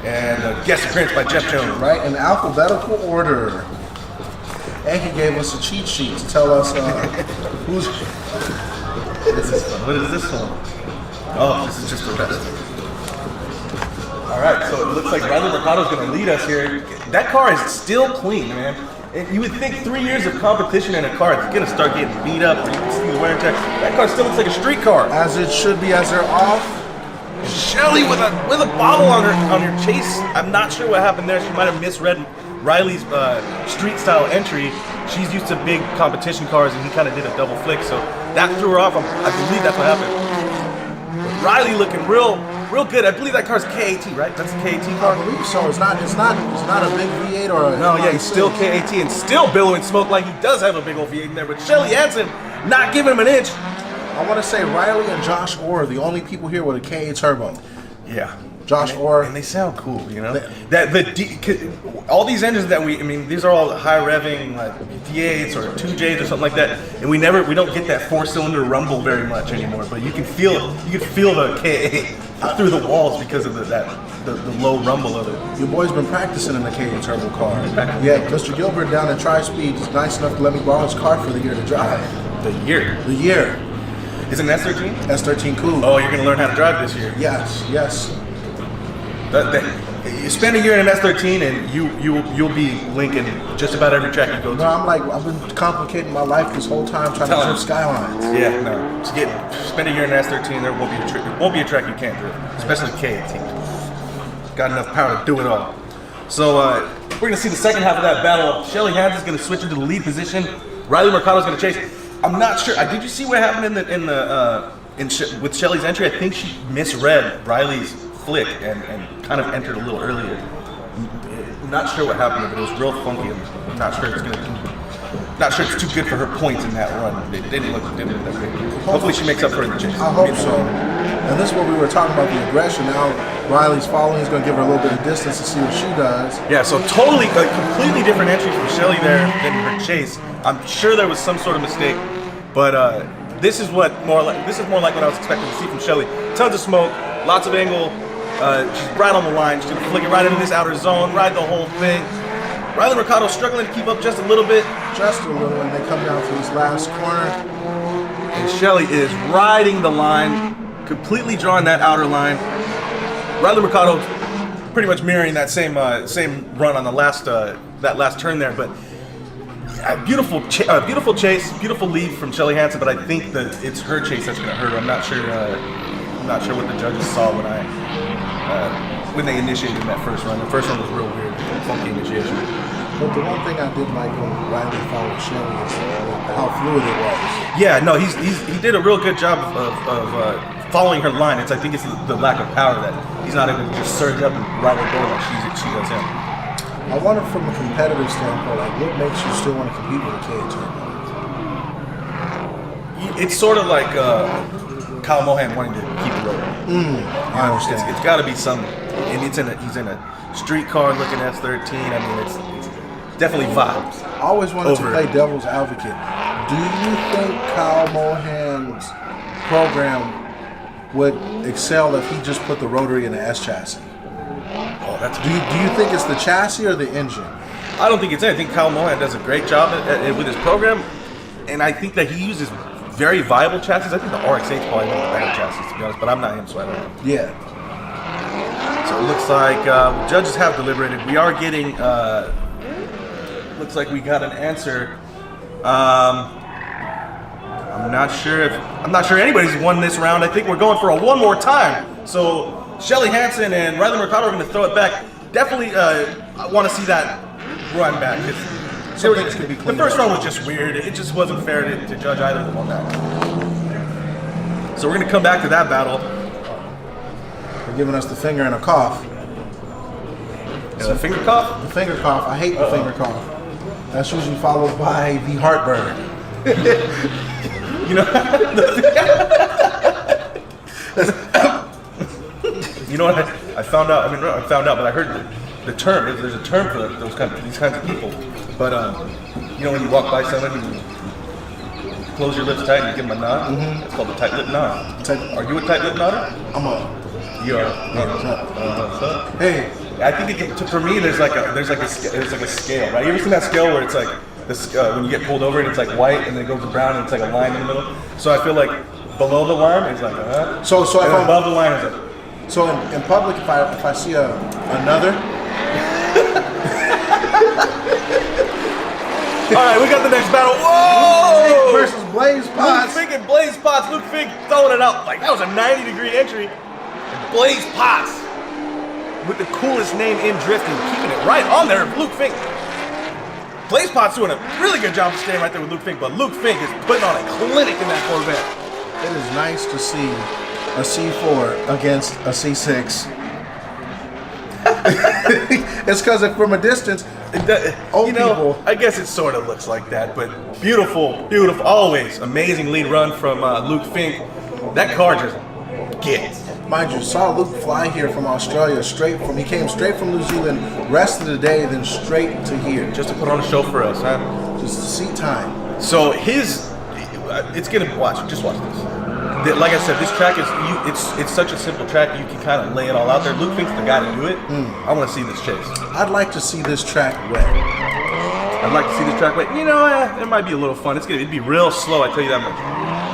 And guest appearance by Jeff Jones. Right, in alphabetical order. And he gave us a cheat sheet to tell us who's. This is fun. What is this one? Oh, this is just the best. All right, so it looks like Riley Mercado's going to lead us here. That car is still clean, man. And you would think 3 years of competition in a car is going to start getting beat up, or you can see the wear and tear. That car still looks like a street car. As it should be, as they're off. Shelly with a bobble on her chase. I'm not sure what happened there. She might have misread Riley's street style entry. She's used to big competition cars, and he kind of did a double flick, so that threw her off. I believe that's what happened. Riley looking real good. I believe that car's KAT, right? That's a KAT car. I believe so. It's not a big V8 or a. No, yeah, he's still KAT and still billowing smoke like he does have a big old V8 in there. But Shelly Hansen not giving him an inch. I want to say Riley and Josh Orr are the only people here with a KA turbo. Yeah. Josh Orr. And they sound cool, you know. All these engines that these are all high revving like V8s or 2Js or something like that, and we don't get that 4-cylinder rumble very much anymore. But you can feel the KA through the walls because of the low rumble of it. Your boy's been practicing in the KA turbo car. Yeah, Mr. Gilbert down at Tri-Speed is nice enough to let me borrow his car for the year to drive. The year. Is it an S13? S13 Coupe. Oh, you're gonna learn how to drive this year. Yes. You spend a year in an S13 and you'll be linking just about every track you go to. No, I've been complicating my life this whole time trying to drift Skylines. Yeah, no. Spend a year in an S13, there won't be a track you can't drift, especially KAT. Got enough power to do it all. So we're gonna see the second half of that battle. Shelly Hansen's gonna switch into the lead position. Riley Mercado's gonna chase. I'm not sure. Did you see what happened with Shelly's entry? I think she misread Riley's flick and kind of entered a little earlier. I'm not sure what happened, but it was real funky. I'm not sure it's gonna Not sure it's too good for her points in that run. It didn't look that good. Hopefully she makes up for it in the chase. I hope so. And this is what we were talking about, the aggression. Now Riley's following. He's going to give her a little bit of distance to see what she does. Yeah, so totally, a completely different entry from Shelly there than her chase. I'm sure there was some sort of mistake, but this is more like what I was expecting to see from Shelly. Tons of smoke, lots of angle. She's right on the line. She's gonna flick it right into this outer zone, ride the whole thing. Riley Mercado struggling to keep up just a little bit. Just a little, and they come down to this last corner. And Shelly is riding the line, completely drawing that outer line. Riley Mercado pretty much mirroring that same run on the last that last turn there, but beautiful chase, beautiful lead from Shelly Hansen. But I think that it's her chase that's going to hurt her. I'm not sure what the judges saw when they initiated that first run. The first one was real weird, funky initiation. But the one thing I did like when Riley followed Shelly is how fluid it was. Yeah, no, he did a real good job of following her line. I think it's the lack of power that he's not able to just surge up and ride her door like she does him. I wonder from a competitive standpoint, like what makes you still want to compete with a K turbo? It's sort of like Kyle Mohan wanting to keep the road. I understand. It's got to be some, and he's in a street car looking S13. I mean, it's definitely vibes. I always wanted to play devil's advocate. Do you think Kyle Mohan's program would excel if he just put the rotary in the S chassis? Oh, Do you think it's the chassis or the engine? I don't think it's anything. Kyle Mohan does a great job with his program, and I think that he uses very viable chassis. I think the RX-8 is probably one of the better chassis, to be honest, but I'm not him, so I don't know. Yeah. So it looks like judges have deliberated. We are getting, looks like we got an answer. I'm not sure anybody's won this round. I think we're going for a one more time. So Shelly Hansen and Riley Mercado are going to throw it back. Definitely I want to see that run back. The first round was just weird. It just wasn't fair to judge either of them on that. So we're going to come back to that battle. They're giving us the finger and a cough. The finger cough? The finger cough. I hate the finger cough. That's usually followed by the heartburn. You know, you know what I found out? I but I heard the term. There's a term for these kinds of people. But you know, when you walk by someone and you close your lips tight and you give them a nod, it's called a tight lip nod. Are you a tight lip nodder? You are. Hey, I think for me, there's like a scale, right? You ever seen that scale where it's like when you get pulled over and it's like white and then it goes to brown and it's like a line in the middle? So I feel like below the line it's like So if I'm above the line is like. So in public, if I see another. All right, we got the next battle. Whoa! Luke Fink versus Blaze Potts. Luke Fink and Blaze Potts. Luke Fink throwing it out like that was a 90-degree entry. And Blaze Potts with the coolest name in drifting, keeping it right on there. Luke Fink. Blaze Potts doing a really good job of staying right there with Luke Fink, but Luke Fink is putting on a clinic in that Corvette. It is nice to see a C4 against a C6. It's because from a distance, people. I guess it sort of looks like that, but beautiful, always amazing lead run from Luke Fink. That car just gets. Mind you, saw Luke fly here from Australia, he came straight from New Zealand, rest of the day, then straight to here. Just to put on a show for us, huh? Just seat time. So it's gonna just watch this. Like I said, this track it's such a simple track. You can kind of lay it all out there. Luke Fink's the guy to do it. I want to see this chase. I'd like to see this track wet. You know, it might be a little fun. It'd be real slow. I tell you that much.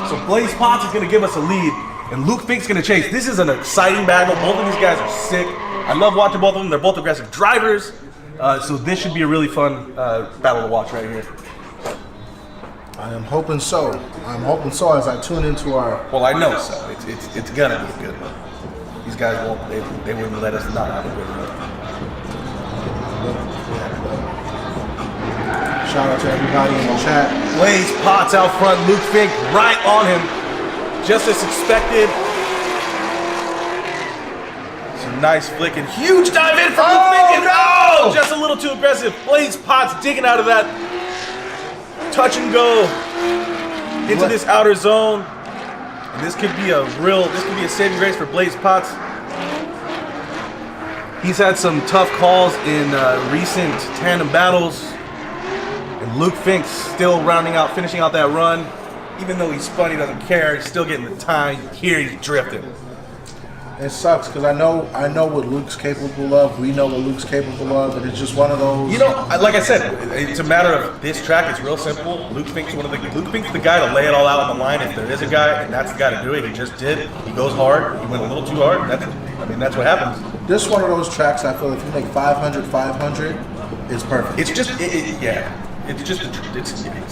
So Blaze Potts is gonna give us a lead, and Luke Fink's gonna chase. This is an exciting battle. Both of these guys are sick. I love watching both of them. They're both aggressive drivers. So this should be a really fun battle to watch right here. I am hoping so. As I tune into our. Well, I know so. It's gonna be a good one. These guys they wouldn't let us not have a good one. Shout out to everybody in the chat. Blaze Potts out front, Luke Fink right on him, just as expected. Some nice flick and huge dive in from Luke Fink. No! Just a little too aggressive. Blaze Potts digging out of that. touch and go into this outer zone. And this could be a saving grace for Blaze Potts. He's had some tough calls in recent tandem battles. And Luke Fink's still finishing out that run. Even though he's spun, he doesn't care. He's still getting the time. Here he's drifting. It sucks because I know what Luke's capable of. We know what Luke's capable of, and it's just one of those. You know, like I said, it's a matter of this track. It's real simple. Luke Fink's the guy to lay it all out on the line. If there is a guy, and that's the guy to do it. He just did. He goes hard. He went a little too hard. That's what happens. This is one of those tracks. I feel if you make 500, it's perfect. It's just, it's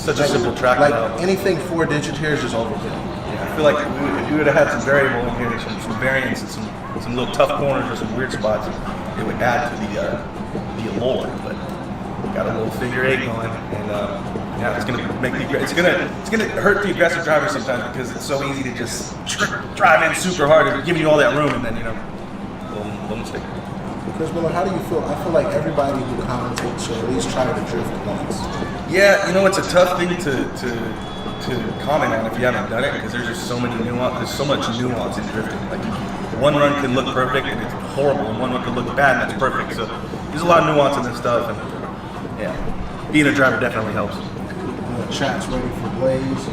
such a simple track. Like now. anything 4-digit here is just overkill. I feel like if we would have had some variable in here, some variance and some little tough corners or some weird spots, it would add to the allure. But got a little figure 8 going, and yeah, it's gonna hurt the aggressive driver sometimes because it's so easy to just drive in super hard and give you all that room, and then little mistake. Chris Miller, how do you feel? I feel like everybody who commentates should at least try to drift once. Yeah, it's a tough thing to comment on if you haven't done it because there's just so much nuance in drifting. Like one run can look perfect and it's horrible, and one run can look bad and it's perfect. So there's a lot of nuance in this stuff, and yeah, being a driver definitely helps. Chat's ready for Blaze.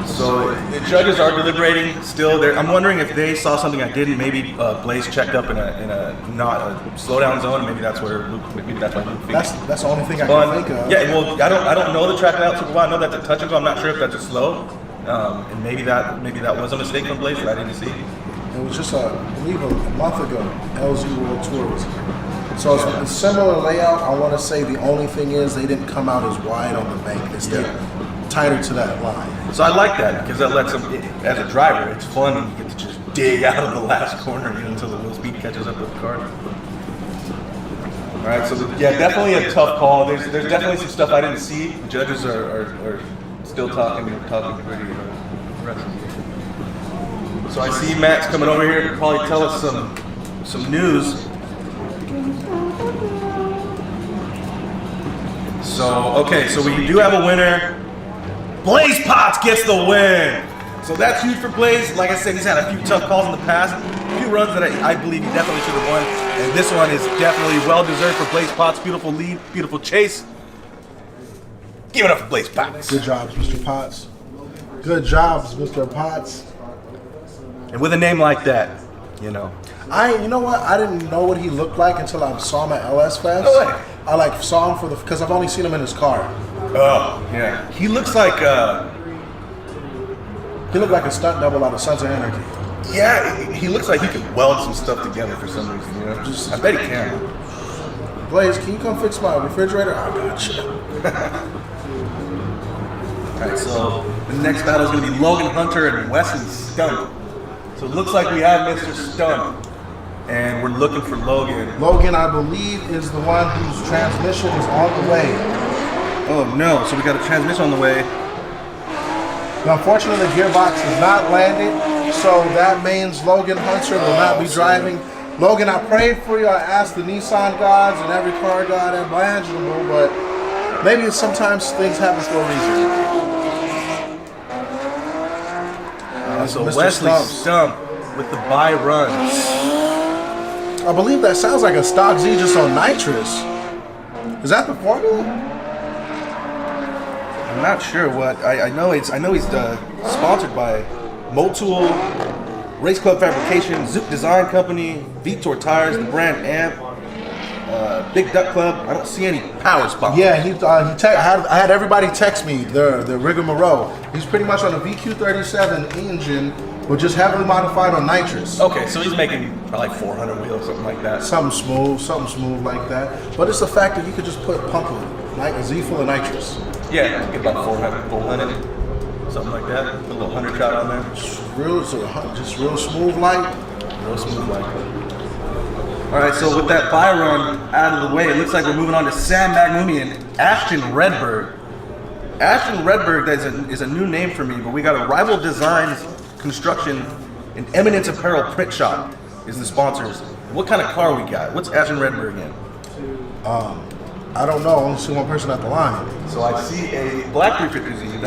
So the judges are deliberating still. I'm wondering if they saw something I didn't. Maybe Blaze checked up in a not a slowdown zone. Maybe that's where Luke. That's the only thing I can think of. Yeah, well, I don't know the track out super well. I know that's a touch and go. I'm not sure if that's a slow. And maybe that was a mistake from Blaze that I didn't see. It was just I believe a month ago. LZ World Tour was. So it's a similar layout. I want to say the only thing is they didn't come out as wide on the bank. They stayed tighter to that line. So I like that because that lets them, as a driver, it's fun when you get to just dig out of the last corner until the wheel speed catches up with the car. All right, so definitely a tough call. There's definitely some stuff I didn't see. The judges are still talking pretty aggressive. So I see Matt's coming over here to probably tell us some news. So we do have a winner. Blaze Potts gets the win. So that's huge for Blaze. Like I said, he's had a few tough calls in the past, a few runs that I believe he definitely should have won. And this one is definitely well-deserved for Blaze Potts. Beautiful lead, beautiful chase. Give it up for Blaze Potts. Good jobs, Mr. Potts. Good jobs, Mr. Potts. And with a name like that, you know what? I didn't know what he looked like until I saw him at LS Fest. No way. I saw him because I've only seen him in his car. Oh, yeah. He looks like he looked like a stunt double out of Sons of Anarchy. Yeah, he looks like he could weld some stuff together for some reason, I bet he can. Blaze, can you come fix my refrigerator? I got you. Alright, so the next battle is going to be Logan Hunter and Wesley Stunt. So it looks like we have Mr. Stunt, and we're looking for Logan. Logan, I believe, is the one whose transmission is on the way. Oh no, so we got a transmission on the way. Unfortunately, the gearbox is not landed, so that means Logan Hunter will not be driving. Logan, I prayed for you. I asked the Nissan gods and every car god imaginable, but maybe sometimes things happen for a reason. So Wesley Stump with the bye run. I believe that sounds like a stock Z just on nitrous. Is that the formula? I'm not sure what. I know he's sponsored by Motul, Race Club Fabrication, Zook Design Company, Vitor Tires, the brand Amp, Big Duck Club. I don't see any power sponsors. Yeah, I had everybody text me the rigmarole. He's pretty much on a VQ37 engine, but just heavily modified on nitrous. Okay, so he's making probably 400 wheels, something like that. Something smooth like that. But it's the fact that you could just pump a Z full of nitrous. Yeah, get about 400, something like that. Put a little 100 shot on there. Just real smooth light. Real smooth light. All right, so with that bye run out of the way, it looks like we're moving on to Sam Magnumi and Ashton Redberg. Ashton Redberg is a new name for me, but we got a Rival Designs Construction and Eminence Apparel Print Shop is the sponsors. What kind of car we got? What's Ashton Redberg in? I don't know. I only see one person at the line. So I see a black 350Z.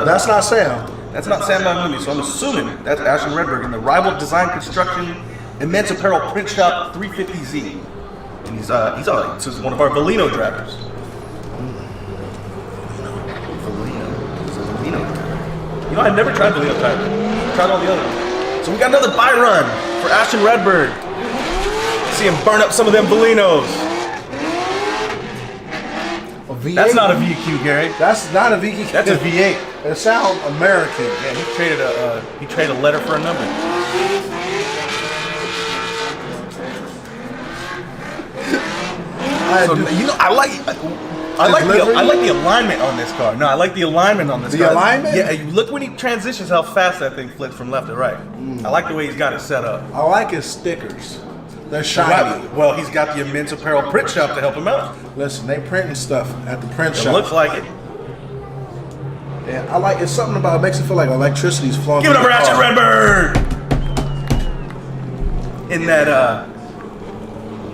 That's not Sam. That's not Sam Maimuni, so I'm assuming that's Ashton Redberg in the Rival Design Construction Immense Apparel Print Shop 350Z. And he's this is one of our Valino drivers. Valino. This is a Valino. You know, I've never tried Valino tires. I've tried all the other ones. So we got another buy run for Ashton Redberg. See him burn up some of them Valinos. V8? That's not a VQ, Gary. That's not a VQ. That's a V8. It sounds American. Yeah, he traded a letter for a number. So, you know, I like the alignment on this car. No, I like the alignment on this car. The alignment? Yeah, you look when he transitions how fast that thing flips from left to right. I like the way he's got it set up. I like his stickers. They're shiny. Well, he's got the Immense Apparel Print Shop to help him out. Listen, they printing stuff at the print It shop. looks like it. Yeah, I like it's something about it makes it feel like electricity's flowing. Give it up through for the Ashton car. Redberg! In that,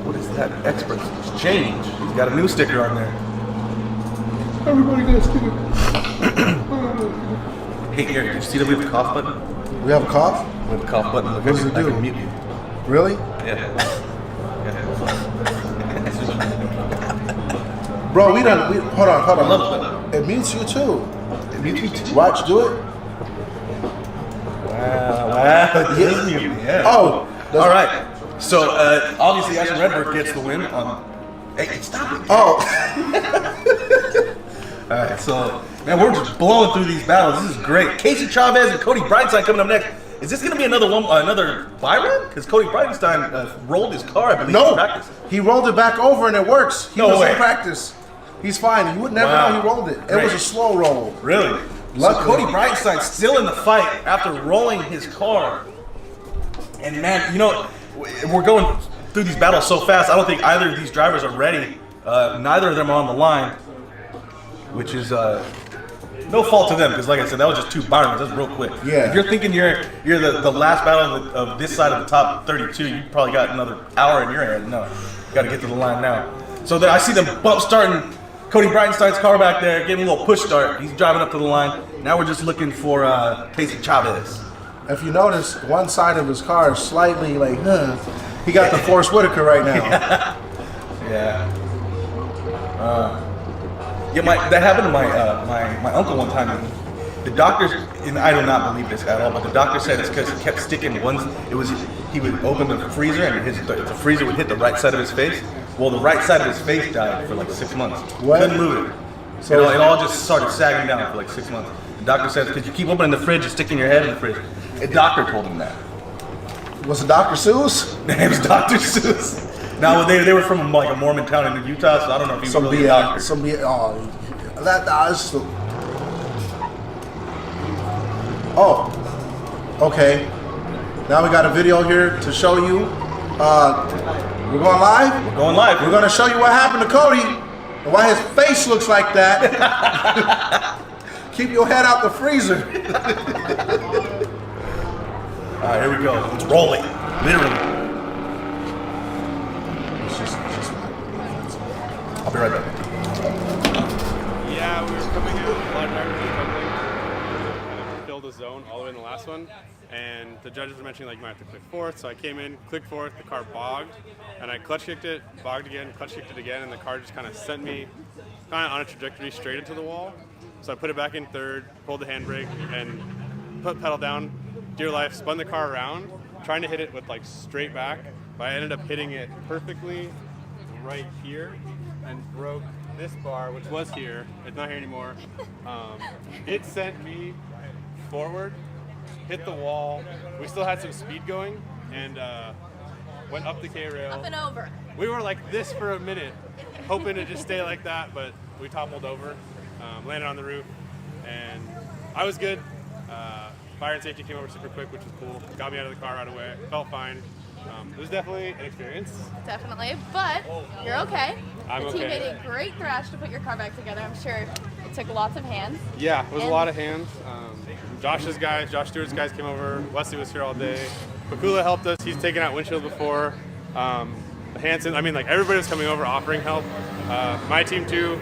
what is that? Express change. He's got a new sticker on there. Everybody got a sticker. Hey, Eric, did you see that we have a cough button? We have a cough? We have a cough button. Look, What does it I do? can mute you. Really? Yeah. Bro, hold on. I love it. It mutes you too. It mutes you too. Watch, do it. Wow. Yeah. Oh, All right. So obviously Ashton Redberg gets the win on. Hey, stop it. oh. All right. So man, we're just blowing through these battles. This is great. Casey Chavez and Cody Brightside coming up next. Is this going to be another buy run? Because Cody Bridenstine rolled his car, I believe, in No, practice. he rolled it back over and it works. He No was way. in practice. He's fine. You would never Wow. know he rolled it. It Great. was a slow roll. Really? So Luckily. Cody Bridenstine's still in the fight after rolling his car. And man, you know, we're going through these battles so fast. I don't think either of these drivers are ready. Neither of them are on the line, which is no fault to them because, like I said, that was just two Byron's. That's real quick. Yeah. If you're thinking you're the last battle of this side of the top 32, you probably got another hour in your hand. No, got to get to the line now. So then I see them bump starting Cody Bridenstine's car back there, getting a little push start. He's driving up to the line. Now we're just looking for Casey Chavez. If you notice, one side of his car is slightly like, he got the Forrest Whitaker right now. Yeah. That happened to my uncle one time. The doctors, and I do not believe this at all, but the doctor said it's because he kept sticking he would open the freezer and the freezer would hit the right side of his face. Well, the right side of his face died for like 6 months. What? Couldn't move it. So it all just started sagging down for like 6 months. The doctor said because you keep opening the fridge and sticking your head in the fridge. A doctor told him that. Was it Dr. Seuss? The name is Dr. Seuss. Now they were from like a Mormon town in Utah, so I don't know if he was really a doctor. Okay. Now we got a video here to show you. We're going live? We're going live. We're going to show you what happened to Cody and why his face looks like that. Keep your head out the freezer. All right, here we go. It's rolling, literally. I'll be right back. Yeah, we were coming out. A lot of drivers were struggling to fill the zone all the way in the last one, and the judges were mentioning like you might have to click fourth. So I came in, clicked fourth, the car bogged, and I clutch kicked it, bogged again, clutch kicked it again, and the car just kind of sent me kind of on a trajectory straight into the wall. So I put it back in third, pulled the handbrake, and put pedal down, dear life, spun the car around, trying to hit it with like straight back, but I ended up hitting it perfectly right here and broke this bar, which was here. It's not here anymore. It sent me forward, hit the wall. We still had some speed going, and went up the K-rail. Up and over. We were like this for a minute, hoping to just stay like that, but we toppled over, landed on the roof, and I was good. Fire and safety came over super quick, which was cool. Got me out of the car right away. Felt fine. It was definitely an experience. Definitely, but you're okay. I'm the team okay. made a great thrash to put your car back together. I'm sure it took lots of hands. Yeah, it was a And- lot of hands. Josh Stewart's guys came over. Wesley was here all day. Pakula helped us. He's taken out windshield before. Hanson, I mean, like everybody was coming over offering help. My team too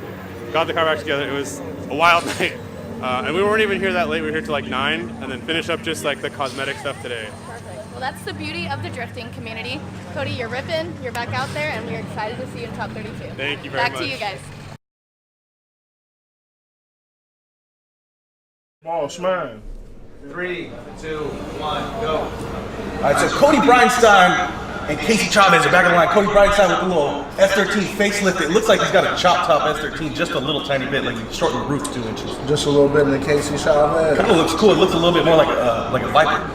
got the car back together. It was a wild night. And we weren't even here that late. We were here till like 9 and then finish up just like the cosmetic stuff today. Perfect. Well, that's the beauty of the drifting community. Cody, you're ripping. You're back out there, and we're excited to see you in top 32. Thank you very much. Back to you guys. Boss man. 3, 2, 1, go. All right, so Cody Breinstein and Casey Chavez are back on the line. Cody Breinstein with a little S13 facelift. It looks like he's got a chop top S13 just a little tiny bit, like he shortened the roof 2 inches. Just a little bit in the Casey Chavez. Kind of looks cool. It looks a little bit more like a Viper.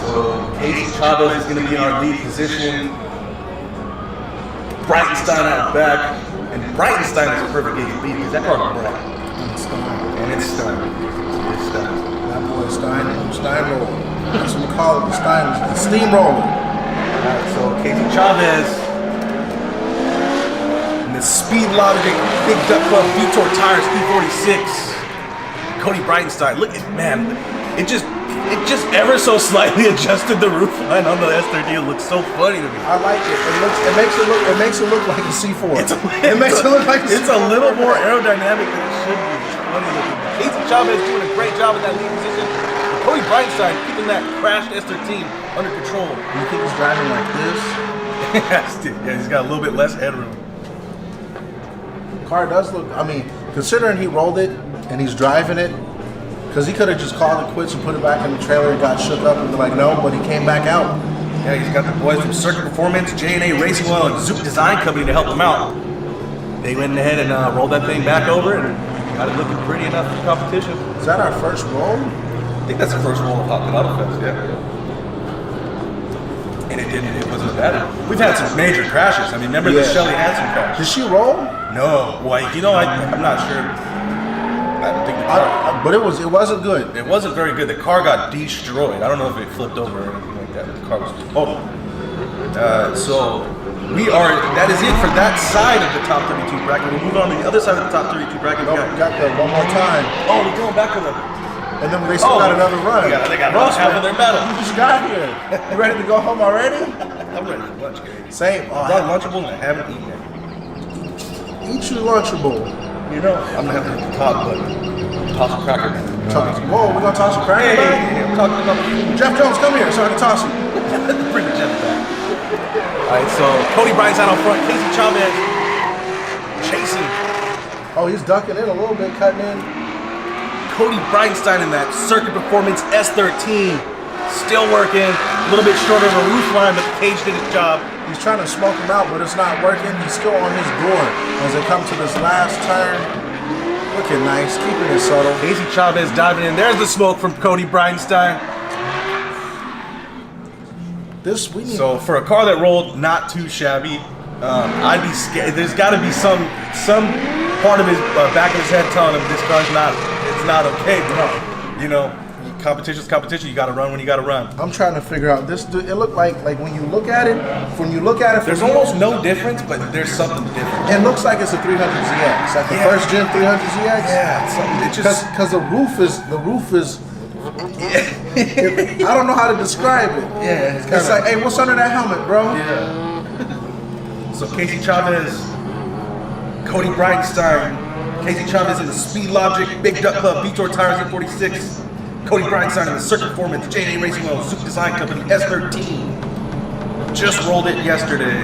So Casey Chavez is going to be in our lead position. Breitenstein out back, and Breitenstein is a perfect gauge of beat because that car is bright. And it's Stein. It's Stein. That boy Steamroller. That's what we call it, the steamroller. Alright, so Casey Chavez and the Speed Logic Big Duck Club Vitor Tires E46. Cody Breitenstein. Look at, man, it just ever so slightly adjusted the roof line on the S13. It looks so funny to me. I like it. It makes it look like a C4. It makes it look like a It's a little more aerodynamic than it should be. It's funny looking. Casey Chavez doing a great job in that lead position. But Cody Breinstein keeping that crashed S13 under control. You think he's driving like this? Yeah, he's got a little bit less headroom. The car does look, I mean, considering he rolled it and he's driving it, because he could have just called it quits and put it back in the trailer and got shook up and been like, no, but he came back out. Yeah, he's got the boys from Circuit Performance, J&A Racing Oil, and Zoop Design Company to help him out. They went ahead and rolled that thing back over and got it looking pretty enough for competition. Is that our first roll? I think that's the first roll of HOTPIT Autofest, yeah. And it wasn't a bad one. We've had some major crashes. I mean, remember the Shelly Hansen crash? Did she roll? No. Well, you know, I'm not sure. I don't think the car, but it wasn't good. It wasn't very good. The car got destroyed. I don't know if it flipped over or anything like that. The car was total. So that is it for that side of the top 32 bracket. We'll move on to the other side of the top 32 bracket. We got that one more time. Oh, we're going back to the. And then they still got another run. They got half of their medal. You just got here. You ready to go home already? I'm ready for lunch, Gary. Same. I brought Lunchables and I haven't eaten it. Eat your Lunchable. You know, I'm gonna have to talk, but toss a cracker. Whoa, we're gonna toss a cracker back? Hey, I'm talking about Jeff Jones, come here so I can toss you. Bring the Jeff back. Alright, so Cody Breinstein out front, Casey Chavez chasing. Oh, he's ducking in a little bit, cutting in. Cody Breinstein in that Circuit Performance S13. Still working. A little bit shorter of a roof line, but the cage did its job. He's trying to smoke him out, but it's not working. He's still on his door as they come to this last turn. Looking nice, keeping it subtle. Casey Chavez diving in. There's the smoke from Cody Breinstein. So for a car that rolled not too shabby, I'd be scared. There's got to be some part of his back of his head telling him this car's not okay. But you know, competition's competition. You got to run when you got to run. I'm trying to figure out this. It looked like when you look at it, there's almost no difference, but there's something different. It looks like it's a 300ZX, like the first gen 300ZX. Yeah, it's just because the roof is. I don't know how to describe it. Yeah, it's like, hey, what's under that helmet, bro? Yeah. So Casey Chavez, Cody Breinstein, Casey Chavez in the Speed Logic Big Duck Club Vitor Tires E46. Cody Breinstein in the Circuit Performance J&A Racing Oil Zoop Design Company S13. Just rolled it yesterday.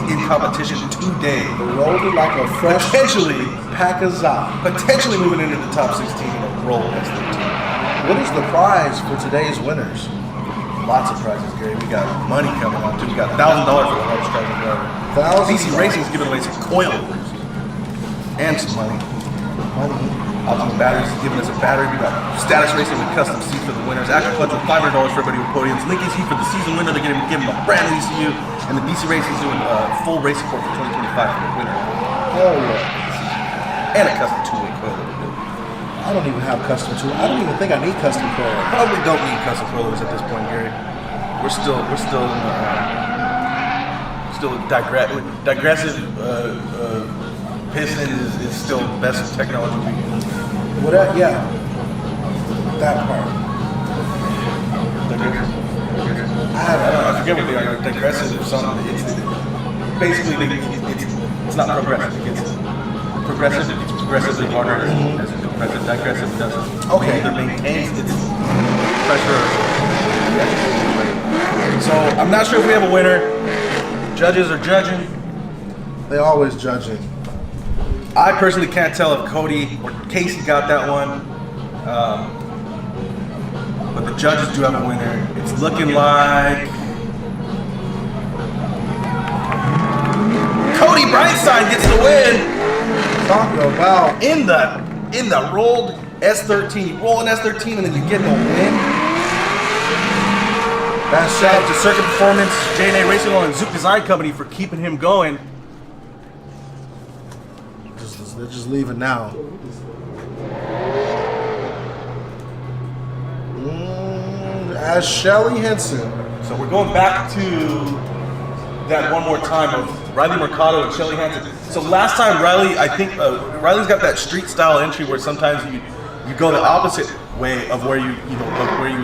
He's in competition today. Rolled it like a fresh potentially pack of Zop. Potentially moving into the top 16 in a roll S13. What is the prize for today's winners? Lots of prizes, Gary. We got money coming out too. We got $1,000 for the hardest driving driver. BC Racing's giving away some coilovers and some money. Optimal Batteries is giving us a battery. We got Status Racing with custom seats for the winners. Action Clutch with $500 for everybody with podiums. Lincoln's Heat for the season winner. They're going to give them a brand new ECU. And the BC Racing's doing full race support for 2025 for the winner. Oh yeah. And a custom two-way coilover. I don't even have custom tools. I don't even think I need custom coilovers. Probably don't need custom coilovers at this point, Gary. We're still digressive piston is still the best technology we use. Well, yeah, that part. I forget what they are. Digressive or something. Basically, it's not progressive. It's progressive. It's progressively harder. As compressive, digressive doesn't. Okay. Either maintains its pressure. So I'm not sure if we have a winner. Judges are judging. They always judging. I personally can't tell if Cody or Casey got that one. But the judges do have a winner. It's looking like Cody Brightside gets the win. Talking about In the rolled S13. You roll an S13 and then you get the win. that Shout out shot. to Circuit Performance, J&A Racing Oil, and Zook Design Company for keeping him going. They're just leaving now. As Shelly Henson. So we're going back to that one more time of Riley Mercado and Shelly Hansen. So last time Riley, I think Riley's got that street style entry where sometimes you go the opposite way of where you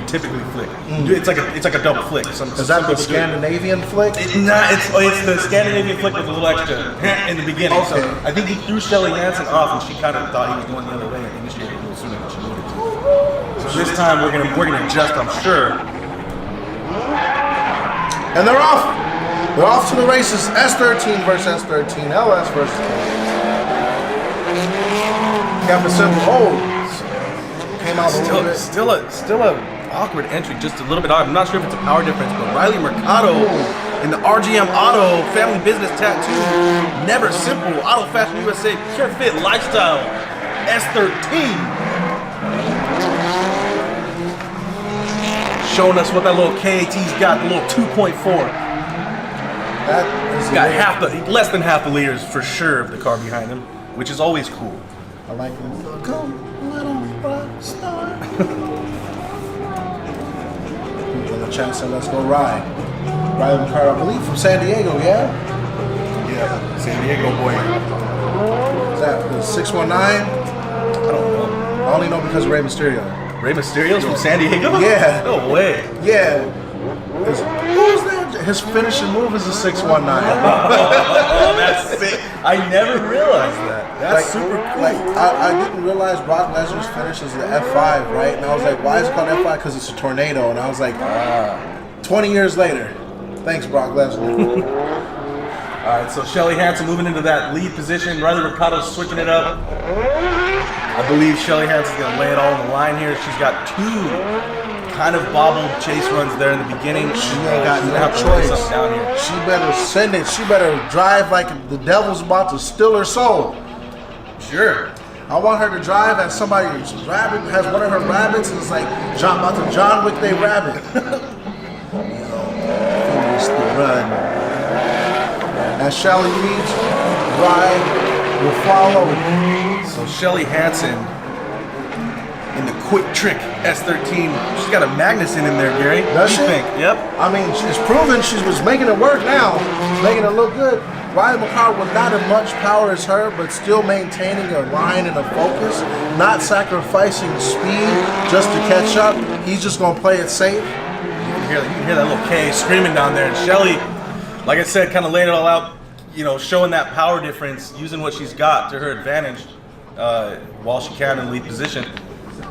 typically flick. It's like a double flick. Is that the Scandinavian flick? It's the Scandinavian flick with a little extra in the beginning. So Okay. I think he threw Shelly Hansen off, and she kind of thought he was going the other way and initiated a little sooner than she needed to. So this time we're gonna adjust, I'm sure. And they're off. They're off to the races. S13 versus S13. LS versus Captain Simple. Oh. Came out a little bit. Still a awkward entry, just a little bit odd. I'm not sure if it's a power difference, but Riley Mercado in the RGM Auto Family Business Tattoo, Never Simple, Auto Fashion USA, Pure Fit Lifestyle, S13. Showing us what that little KAT's got, the little 2.4. That is Got less than half the liters for sure of the car behind him, which is always cool. I like it. Look, little rock star. People in the chat said, let's go ride. Riley Mercado, I believe, from San Diego, yeah? Yeah, San Diego boy. Is that the 619? I don't know. I only know because of Rey Mysterio. Rey Mysterio's from San Diego? Yeah. No way. Yeah. Who's that? His finishing move is a 619. Oh, that's sick. I never realized that. That's super cool. Like, I didn't realize Brock Lesnar's finish is the F5, right? And I was like, why is it called F5? Because it's a tornado. And I was like, 20 years later. Thanks, Brock Lesnar. All right, so Shelly Hansen moving into that lead position. Riley Mercado's switching it up. I believe Shelly Hansen's going to lay it all on the line here. She's got two kind of bobbled chase runs there in the beginning. She ain't got She's gonna no have to lay choice. something down here. She better send it. She better drive like the devil's about to steal her soul. Sure. I want her to drive as somebody who's rabbit has one of her rabbits and it's like about to John Wick they rabbit. Finish the run. As Shelly leads, ride will follow. So Shelly Hansen in the quick trick S13. She's got a Magnuson in there, Gary. Does what do you she? think? Yep. I mean, she's proven she was making it work now, making it look good. Riley Mercado with not as much power as her, but still maintaining a line and a focus, not sacrificing speed just to catch up. He's just gonna play it safe. You can hear that little K screaming down there. And Shelly, like I said, kind of laying it all out, showing that power difference, using what she's got to her advantage while she can in lead position.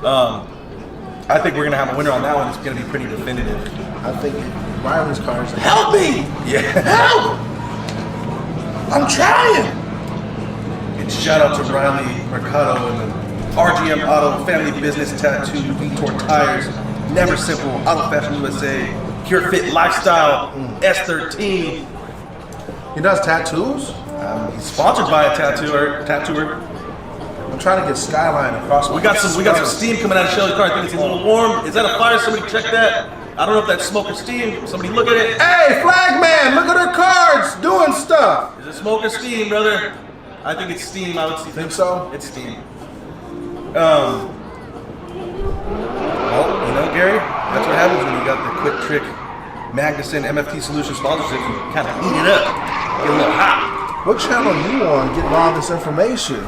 I think we're going to have a winner on that one. It's going to be pretty definitive. I think Riley's car is like, help me! Yeah. Help! I'm trying! And shout out to Riley Mercado and the RGM Auto Family Business Tattoo, Vitor Tires, Never Simple, Auto Fashion USA, Pure Fit Lifestyle, S13. He does tattoos? He's sponsored by a tattooer. I'm trying to get Skyline across. We got some steam coming out of Shelly's car. I think it's a little warm. Is that a fire? Somebody check that. I don't know if that's smoke or steam. Somebody look at it. Hey, flag man, look at her cards doing stuff. Is it smoke or steam, brother? I think it's steam. I would Think so? It's steam. Well, Gary, that's what happens when you got the quick trick Magnuson MFT Solution sponsorship. You kind of heat it up, get a little hot. What channel you on getting all this information?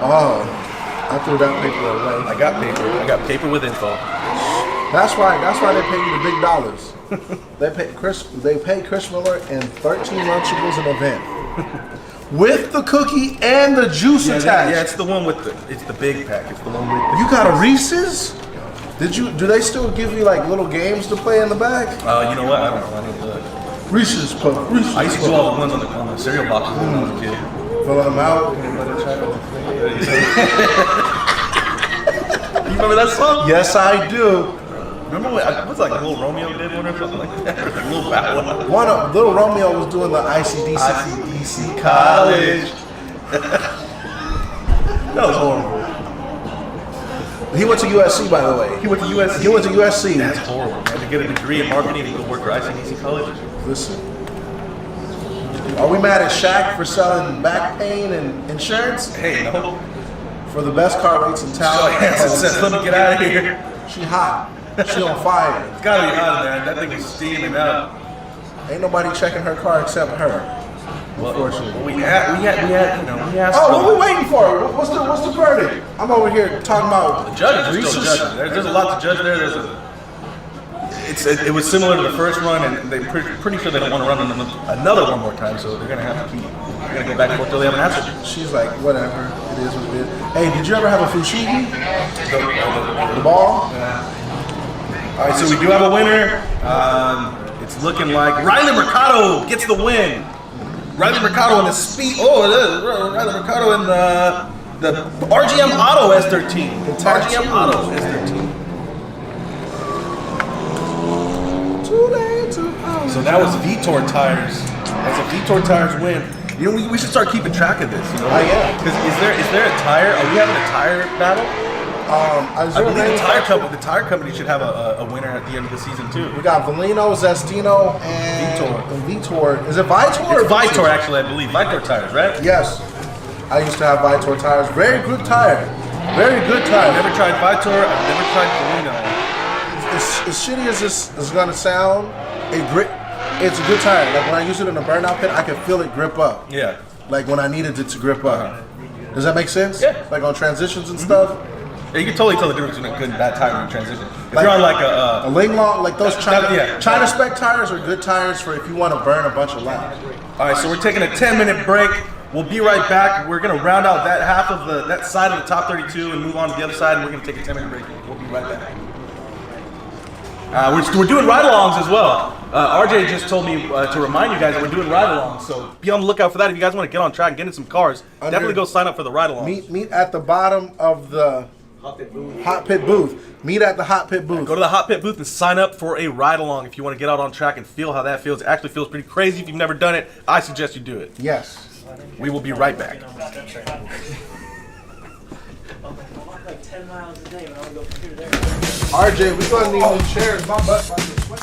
Oh, I threw that paper away. I got paper. I got paper with info. That's why they pay you the big dollars. They pay Chris Miller and 13 Lunchables an event. With the cookie and the juice attached. Yeah, it's the one with it's the big pack. It's the one with You got a Reese's? Do they still give you like little games to play in the back? You know what? I don't know. I need to look. Reese's Puff. Reese's I used to do all the ones on the cereal boxes when I was a kid. Filling them out. You remember that song? Yes, I do. Remember what? What's like Little Romeo did one or something like that? Like Little Bad One. Little Romeo was doing the ICDC. ICDC College. That was horrible. He went to USC, by the way. He went to USC. He went to USC. That's horrible, man. To get a degree in marketing and go work for ICDC College. Listen. Are we mad at Shaq for selling back pain and insurance? Hey, no. For the best car rates in town. So Hanson says, let me get out of here. She hot. She on fire. It's gotta be hot, man. That thing is steaming up. Ain't nobody checking her car except her. Unfortunately. We had, Oh, what we waiting for? What's the verdict? I'm over here talking about the judges. Are still judging. There's a lot to judge there. It was similar to the first run, and they're pretty sure they don't want to run another one more time, so they're gonna have to keep. They're gonna go back and forth till they have an answer. She's like, whatever. It is what it is. Hey, did you ever have a fushigi? The ball? All right, so we do have a winner. It's looking like Riley Mercado gets the win. Riley Mercado in the speed. Oh, it is Riley Mercado in the RGM Auto S13. RGM Auto S13. So that was Vitor tires. That's a Vitor tires win. You know, we should start keeping track of this. You know, yeah. Because is there a tire? Are we having a tire battle? I believe the tire company should have a winner at the end of the season too. We got Valino, Zestino, and Vitor. Is it Vitor? It's Vitor, actually, I believe. Vitor tires, right? Yes. I used to have Vitor tires. Very good tire. Very good tire. I've never tried Vitor. I've never tried Valino. As shitty as this is gonna sound, it's a good tire. Like when I use it in a burnout pit, I can feel it grip up. Yeah. Like when I needed it to grip up. Does that make sense? Yeah. Like on transitions and stuff. Yeah, you can totally tell the difference between a good and bad tire in transition. If you're on like a Ling Long, like those China spec tires are good tires for if you want to burn a bunch of laps. All right, so we're taking a 10-minute break. We'll be right back. We're gonna round out that half of that side of the top 32 and move on to the other side, and we're gonna take a 10-minute break. We'll be right back. We're doing ride-alongs as well. RJ just told me to remind you guys that we're doing ride-alongs, so be on the lookout for that. If you guys want to get on track and get in some cars, definitely go sign up for the ride-alongs. Meet at the bottom of the Hot Pit booth. Meet at the Hot Pit booth. Go to the Hot Pit booth and sign up for a ride-along if you want to get out on track and feel how that feels. It actually feels pretty crazy. If you've never done it, I suggest you do it. Yes. We will be right back. Like 10 miles a day when I would go from here to there. RJ, we gonna need new chairs. My butt about to sweat.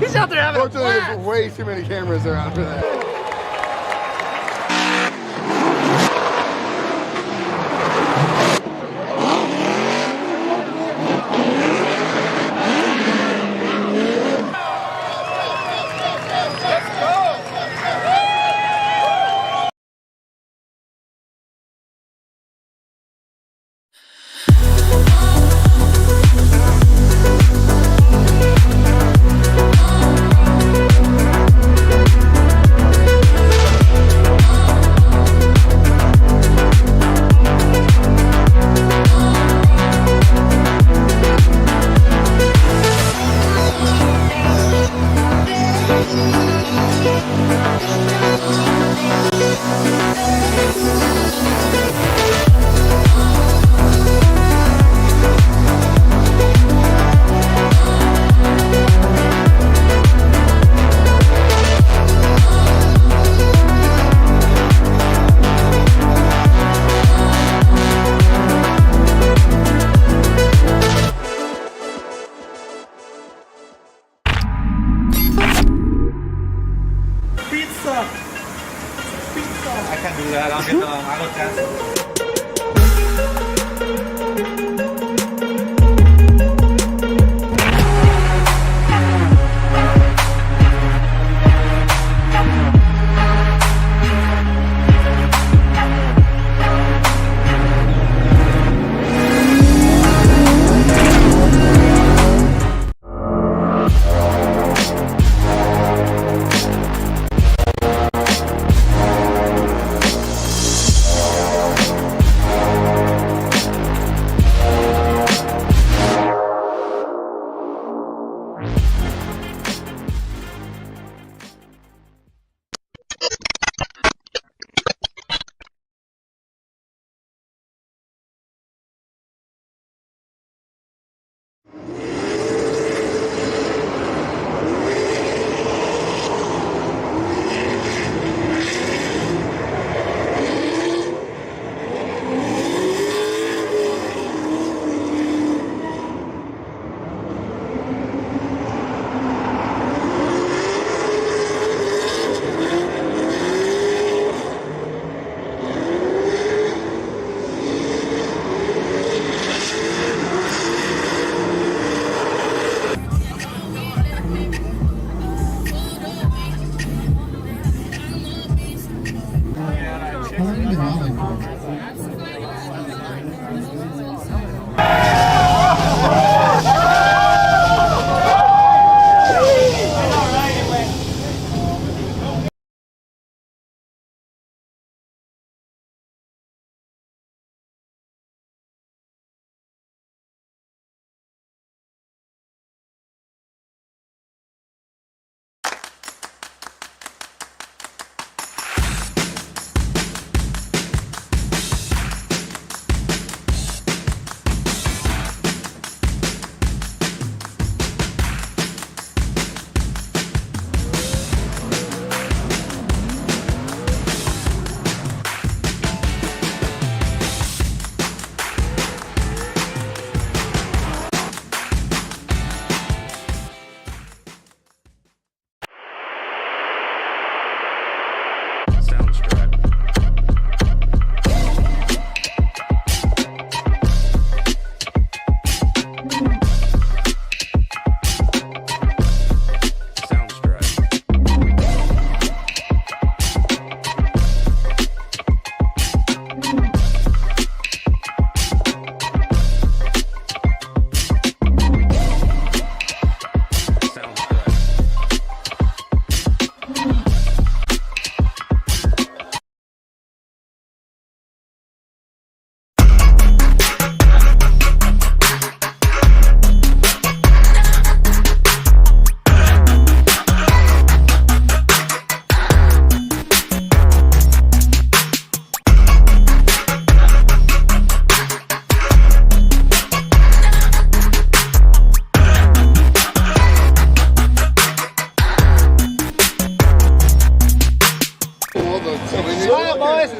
He's out there having a Unfortunately, blast. there's way too many cameras around for that. hago chance.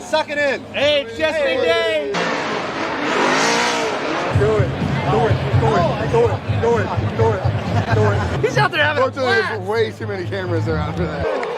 Suck it in. Hey, it's just a day. Do it. He's out there having a Fortunately, blast. there's way too many cameras around for that.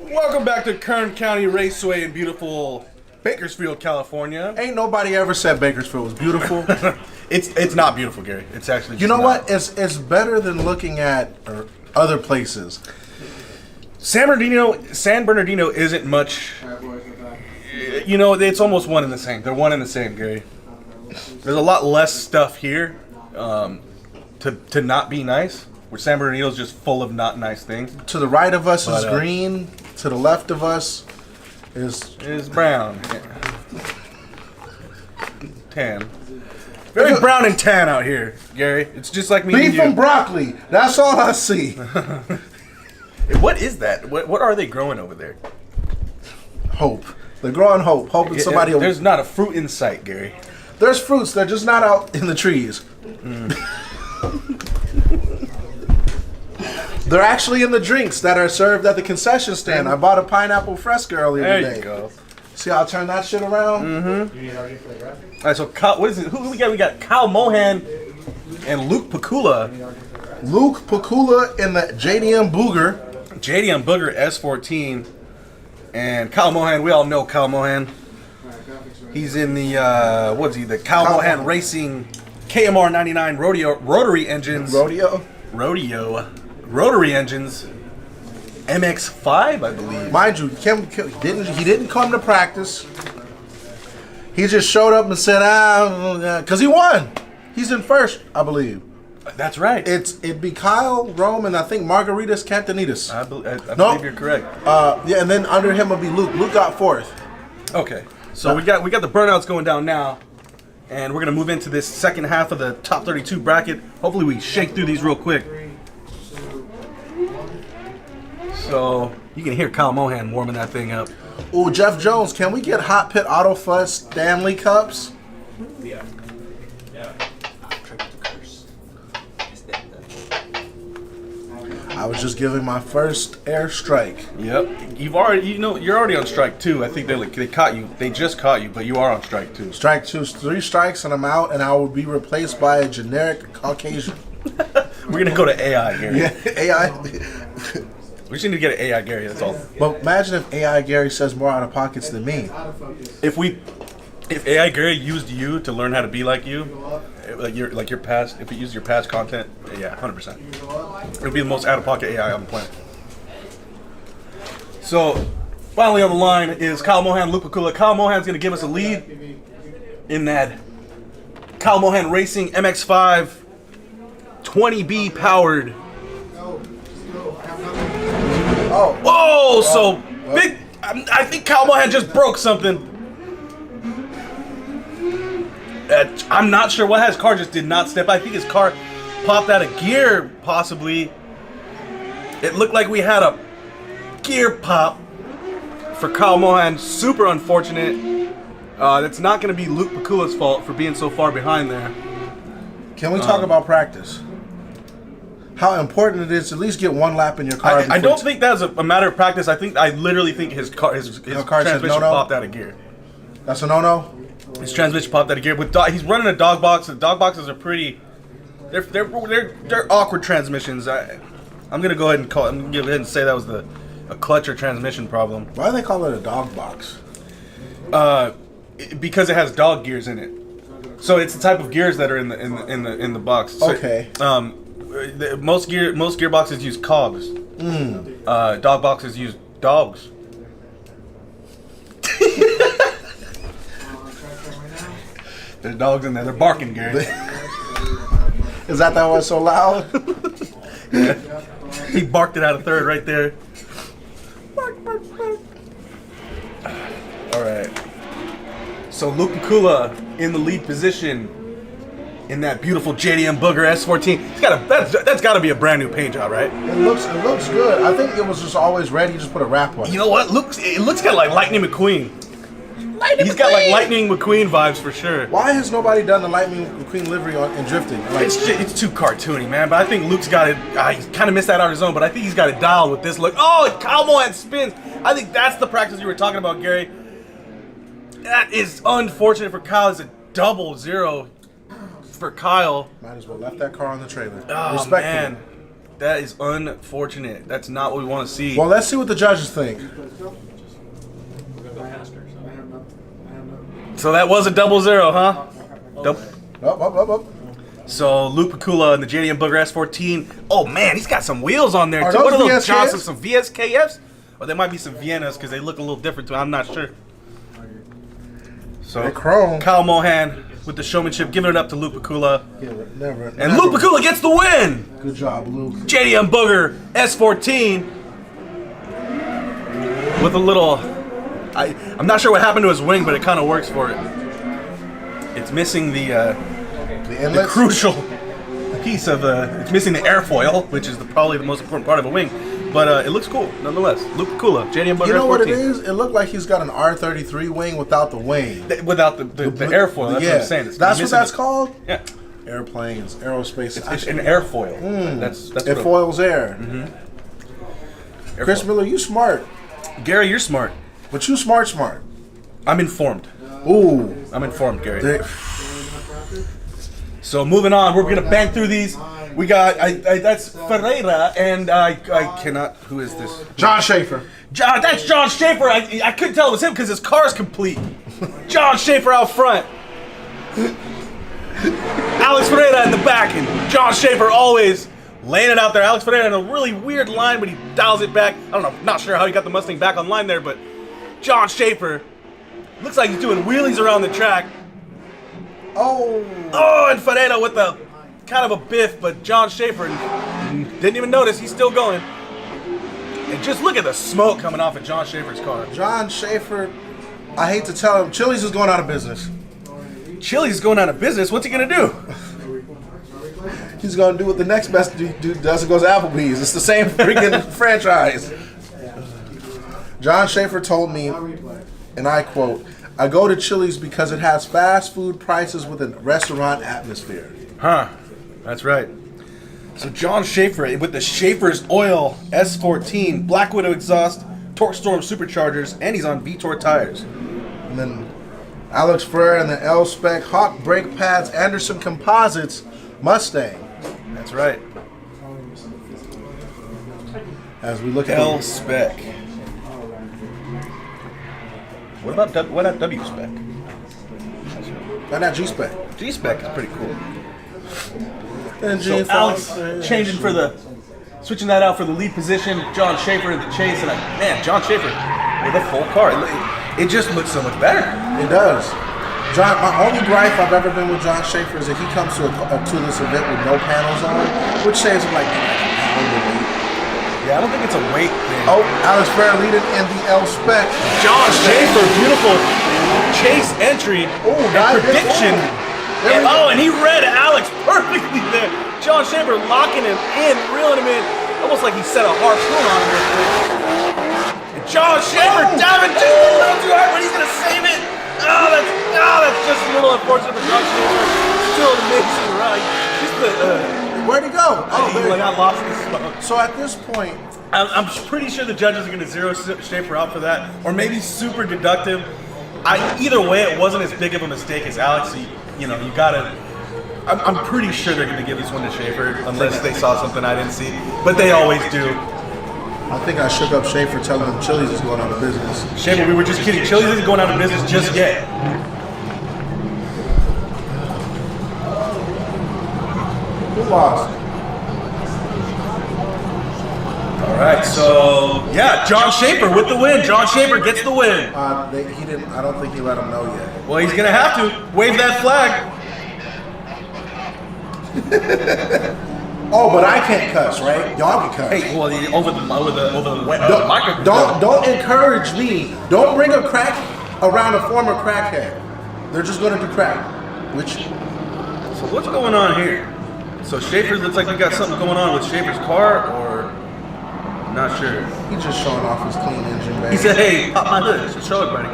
Welcome back to Kern County Raceway in beautiful Bakersfield, California. Ain't nobody ever said Bakersfield was beautiful. It's not beautiful, Gary. It's actually just You know not. what? It's better than looking at other places. San Bernardino isn't much. You know, it's almost one and the same. They're one and the same, Gary. There's a lot less stuff here to not be nice. Where San Bernardino's just full of not nice things. To the right of us is green. To the left of us is brown. Tan. Very brown and tan out here, Gary. It's just like me and you. Beef and broccoli. That's all I see. What is that? What are they growing over there? Hope. They're growing hope. Hoping somebody will... There's not a fruit in sight, Gary. There's fruits. They're just not out in the trees. They're actually in the drinks that are served at the concession stand. I bought a pineapple fresca earlier today. There you go. See how I turn that shit around? Mm-hmm. All right, so Kyle, what is it? Who do we got? We got Kyle Mohan and Luke Pakula. Luke Pakula in the JDM Booger. JDM Booger S14. And Kyle Mohan, we all know Kyle Mohan. He's in the, the Kyle Mohan Racing KMR 99 rotary engines. Rotary engines. MX5, I believe. Mind you, he didn't come to practice. He just showed up and said, because he won. He's in first, I believe. That's right. It'd be Kyle, Rome, and I think Margaritas Cantonitas. I believe you're correct. Yeah, and then under him would be Luke. Luke got fourth. Okay, so we got the burnouts going down now, and we're gonna move into this second half of the top 32 bracket. Hopefully, we shake through these real quick. So you can hear Kyle Mohan warming that thing up. Ooh, Jeff Jones, can we get HOTPIT Autofest Stanley Cups? Yeah. I was just giving my first airstrike. Yep. You're already on strike 2. I think they caught you. They just caught you, but you are on strike 2. Strike 2, 3 strikes and I'm out, and I will be replaced by a generic Caucasian. We're gonna go to AI, Gary. Yeah, AI. We just need to get an AI Gary. That's all. But imagine if AI Gary says more out of pockets than me. If AI Gary used you to learn how to be like you, your past, if it used your past content, yeah, 100%. It would be the most out-of-pocket AI on the planet. So, finally on the line is Kyle Mohan, Luke Pakula. Kyle Mohan's going to give us a lead in that Kyle Mohan Racing MX5 20B powered. Oh. Whoa! So big. I think Kyle Mohan just broke something. I'm not sure what his car just did not step. I think his car popped out of gear, possibly. It looked like we had a gear pop for Kyle Mohan. Super unfortunate. That's not going to be Luke Pakula's fault for being so far behind there. Can we talk about practice? How important it is to at least get one lap in your car. I don't think that's a matter of practice. I literally think his transmission popped out of gear. That's a no-no? His transmission popped out of gear. He's running a dog box. The dog boxes are pretty. They're awkward transmissions. I'm gonna go ahead and give ahead and say that was a clutch or transmission problem. Why do they call it a dog box? Because it has dog gears in it. So it's the type of gears that are in the box. So, okay. Most gearboxes use cogs. Dog boxes use dogs. There's dogs in there. They're barking, Gary. Is that why it's so loud? Yeah. He barked it out of third right there. Bark, bark, bark. All right. So Luke Pakula in the lead position in that beautiful JDM Booger S14. That's got to be a brand new paint job, right? It looks good. I think it was just always ready. You just put a wrap on it. You know what? It looks kind of like Lightning McQueen. He's got like Lightning McQueen vibes for sure. Why has nobody done the Lightning McQueen livery in drifting? It's too cartoony, man. But I think Luke's got it. He kind of missed that out of his zone, but I think he's got it dialed with this look. Oh, Kyle Mohan spins. I think that's the practice you were talking about, Gary. That is unfortunate for Kyle. It's a 0-0 for Kyle. Might as well left that car on the trailer. Oh, Respectfully. man. That is unfortunate. That's not what we want to see. Well, let's see what the judges think. So that was a 0-0, huh? Up. So Luke Picula and the JDM Booger S14. Oh man, he's got some wheels on there Are too. those What are those VSKFs? Johnson? Some VSKFs? Or there might be some Viennas because they look a little different too. I'm not sure. So They're chrome. Kyle Mohan with the showmanship, giving it up to Luke Picula. Yeah, never. And Luke Picula gets the win! Good job, Luke. JDM Booger S14 with a little... I'm not sure what happened to his wing, but it kind of works for it. It's missing the crucial piece of it's missing the airfoil, which is probably the most important part of a wing. But it looks cool, nonetheless. Luke Picula, JDM Booger. You know S14. what it is? It looked like he's got an R33 wing without the wing. Without the airfoil, that's what I'm saying. That's what that's called? Yeah. Airplanes, aerospace. It's an airfoil. That's it foils air. Mm-hmm. Chris Miller, you smart. Gary, you're smart. But you smart. I'm informed. Ooh. I'm informed, Gary. So moving on, we're gonna bang through these. We got that's Ferreira and I cannot. Who is this? John Schaefer. That's John Schaefer. I couldn't tell it was him because his car's complete. John Schaefer out front. Alex Ferreira in the back, and John Schaefer always laying it out there. Alex Ferreira in a really weird line, but he dials it back. I don't know, not sure how he got the Mustang back online there, but John Schaefer looks like he's doing wheelies around the track. Oh, and Ferreira with the kind of a biff, but John Schaefer didn't even notice. He's still going. And just look at the smoke coming off of John Schaefer's car. John Schaefer, I hate to tell him, Chili's is going out of business. Chili's is going out of business? What's he going to do? He's going to do what the next best dude does and goes to Applebee's. It's the same freaking franchise. John Schaefer told me, and I quote, "I go to Chili's because it has fast food prices with a restaurant atmosphere." Huh. That's right. So John Schaefer with the Schaefer's Oil S14, Black Widow exhaust, Torque Storm superchargers, and he's on VTOR tires. And then Alex Ferreira and the L-Spec Hawk brake pads, Anderson Composites Mustang. That's right. As we look at L-Spec. What about W-Spec? Why not G-Spec? G-Spec is pretty cool. And So Alex changing for switching that out for the lead position. John Schaefer in the chase, and man, John Schaefer with a full car. It just looks so much better. It does. John, my only gripe I've ever been with John Schaefer is that he comes to this event with no panels on, which saves him like a pound of weight. Yeah, I don't think it's a weight thing. Oh, Alex Ferreira leading in the L-Spec. John Schaefer, beautiful chase entry and prediction. And he read Alex perfectly there. John Schaefer locking him in, reeling him in, almost like he set a harpoon on him. And John Schaefer diving just a little too hard, but he's gonna save it. That's just a little unfortunate for John Schaefer. Still an amazing ride. Where'd he go? He got lost in the smoke. So at this point, I'm pretty sure the judges are going to zero Schaefer out for that, or maybe super deductive. Either way, it wasn't as big of a mistake as Alex. You gotta. I'm pretty sure they're going to give this one to Schaefer, unless they saw something I didn't see. But they always do. I think I shook up Schaefer telling him Chili's is going out of business. Schaefer, we were just kidding. Chili's isn't going out of business just yet. Who lost? All right, so yeah, John Schaefer with the win. John Schaefer gets the win. He didn't. I don't think he let him know yet. Well, he's gonna have to wave that flag. Oh, but I can't cuss, right? Y'all can cuss. Hey, well, over the microphone. Don't encourage me. Don't bring a crack around a former crackhead. They're just going to do crack. So what's going on here? So Schaefer looks like we got something going on with Schaefer's car, or I'm not sure. He's just showing off his clean engine, man. He said, "Hey, pop my hood. Just show it, buddy."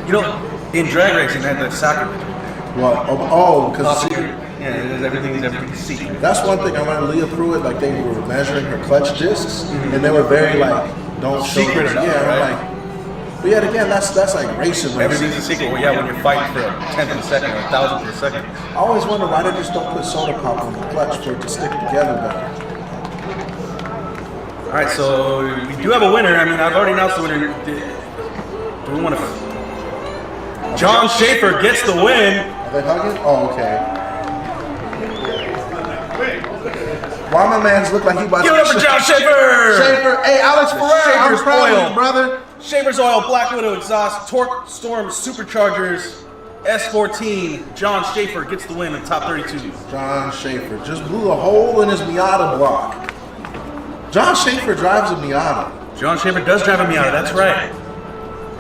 You know, in drag racing, they had that sacrilege. Well, because everything's secret. That's one thing I learned. Leah Pruitt, like they were measuring her clutch discs, and they were very like, don't show secret it. enough, Yeah, right? like. But yet again, that's like racing. Everything's a secret. Well, yeah, when you're fighting for a tenth of a second or a thousandth of a second. I always wonder why they just don't put soda pop on the clutch for it to stick together better. All right, so we do have a winner. I mean, I've already announced the winner. Do we want to? John Schaefer gets the win. Are they hugging? Oh, okay. Why my man's look like he about to... Give it up for John Schaefer! Schaefer. Hey, Alex Ferrer, I'm Schaefer's proud of Oil. you, brother. Schaefer's Oil, Black Widow exhaust, Torque Storm Superchargers, S14. John Schaefer gets the win in top 32. John Schaefer just blew a hole in his Miata block. John Schaefer drives a Miata. John Schaefer does drive a Miata, that's right.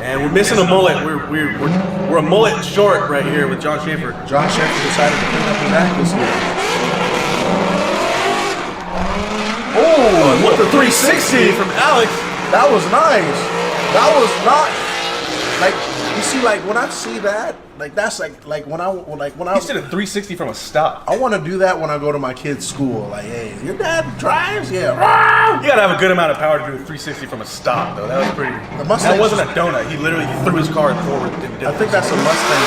And we're missing a mullet. We're a mullet short right here with John Schaefer. John Schaefer decided to clean up his act this year. Oh, what the 360 from Alex. That was nice. That was not like you see, like when I see that, like that's like when I He did a 360 from a stop. I want to do that when I go to my kid's school. Like, hey, your dad drives? Yeah. You gotta have a good amount of power to do a 360 from a stop, though. That was pretty. That wasn't a donut. He literally threw his car forward. I think that's a Mustang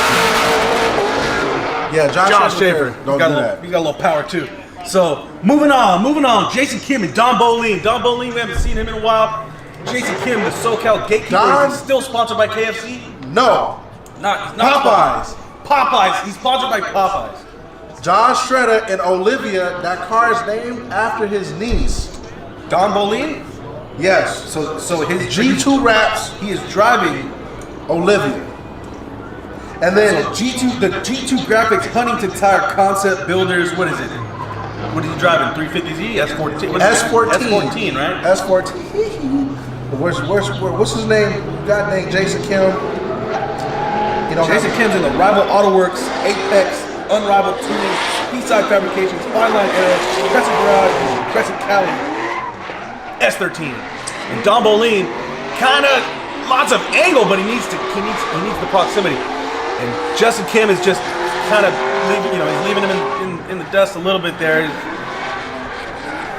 thing. Yeah, John Schaefer. Don't do that. He's got a little power too. So moving on. Jason Kim and Don Boleen. Don Boleen, we haven't seen him in a while. Jason Kim, the SoCal Gatekeeper, is still sponsored by KFC? No. Not Popeyes. Popeyes. He's sponsored by Popeyes. John Shredder and Olivia, that car is named after his niece. Don Boleen? Yes. So his G2 Raps. He is driving Olivia. And then so the G2 Graphics Huntington Tire Concept Builders, what is it? What is he driving? 350Z? S14? S14, right? S14. What's his name? Guy named Jason Kim. Jason Kim's in the Rival Autoworks, Apex, Unrivaled Tuning, Eastside Fabrications, Fine Line Era, Crescent Garage, Crescent Cali, S13. And Don Boleen, kind of lots of angle, but he needs the proximity. And Justin Kim is just kind of leaving, he's leaving him in the dust a little bit there.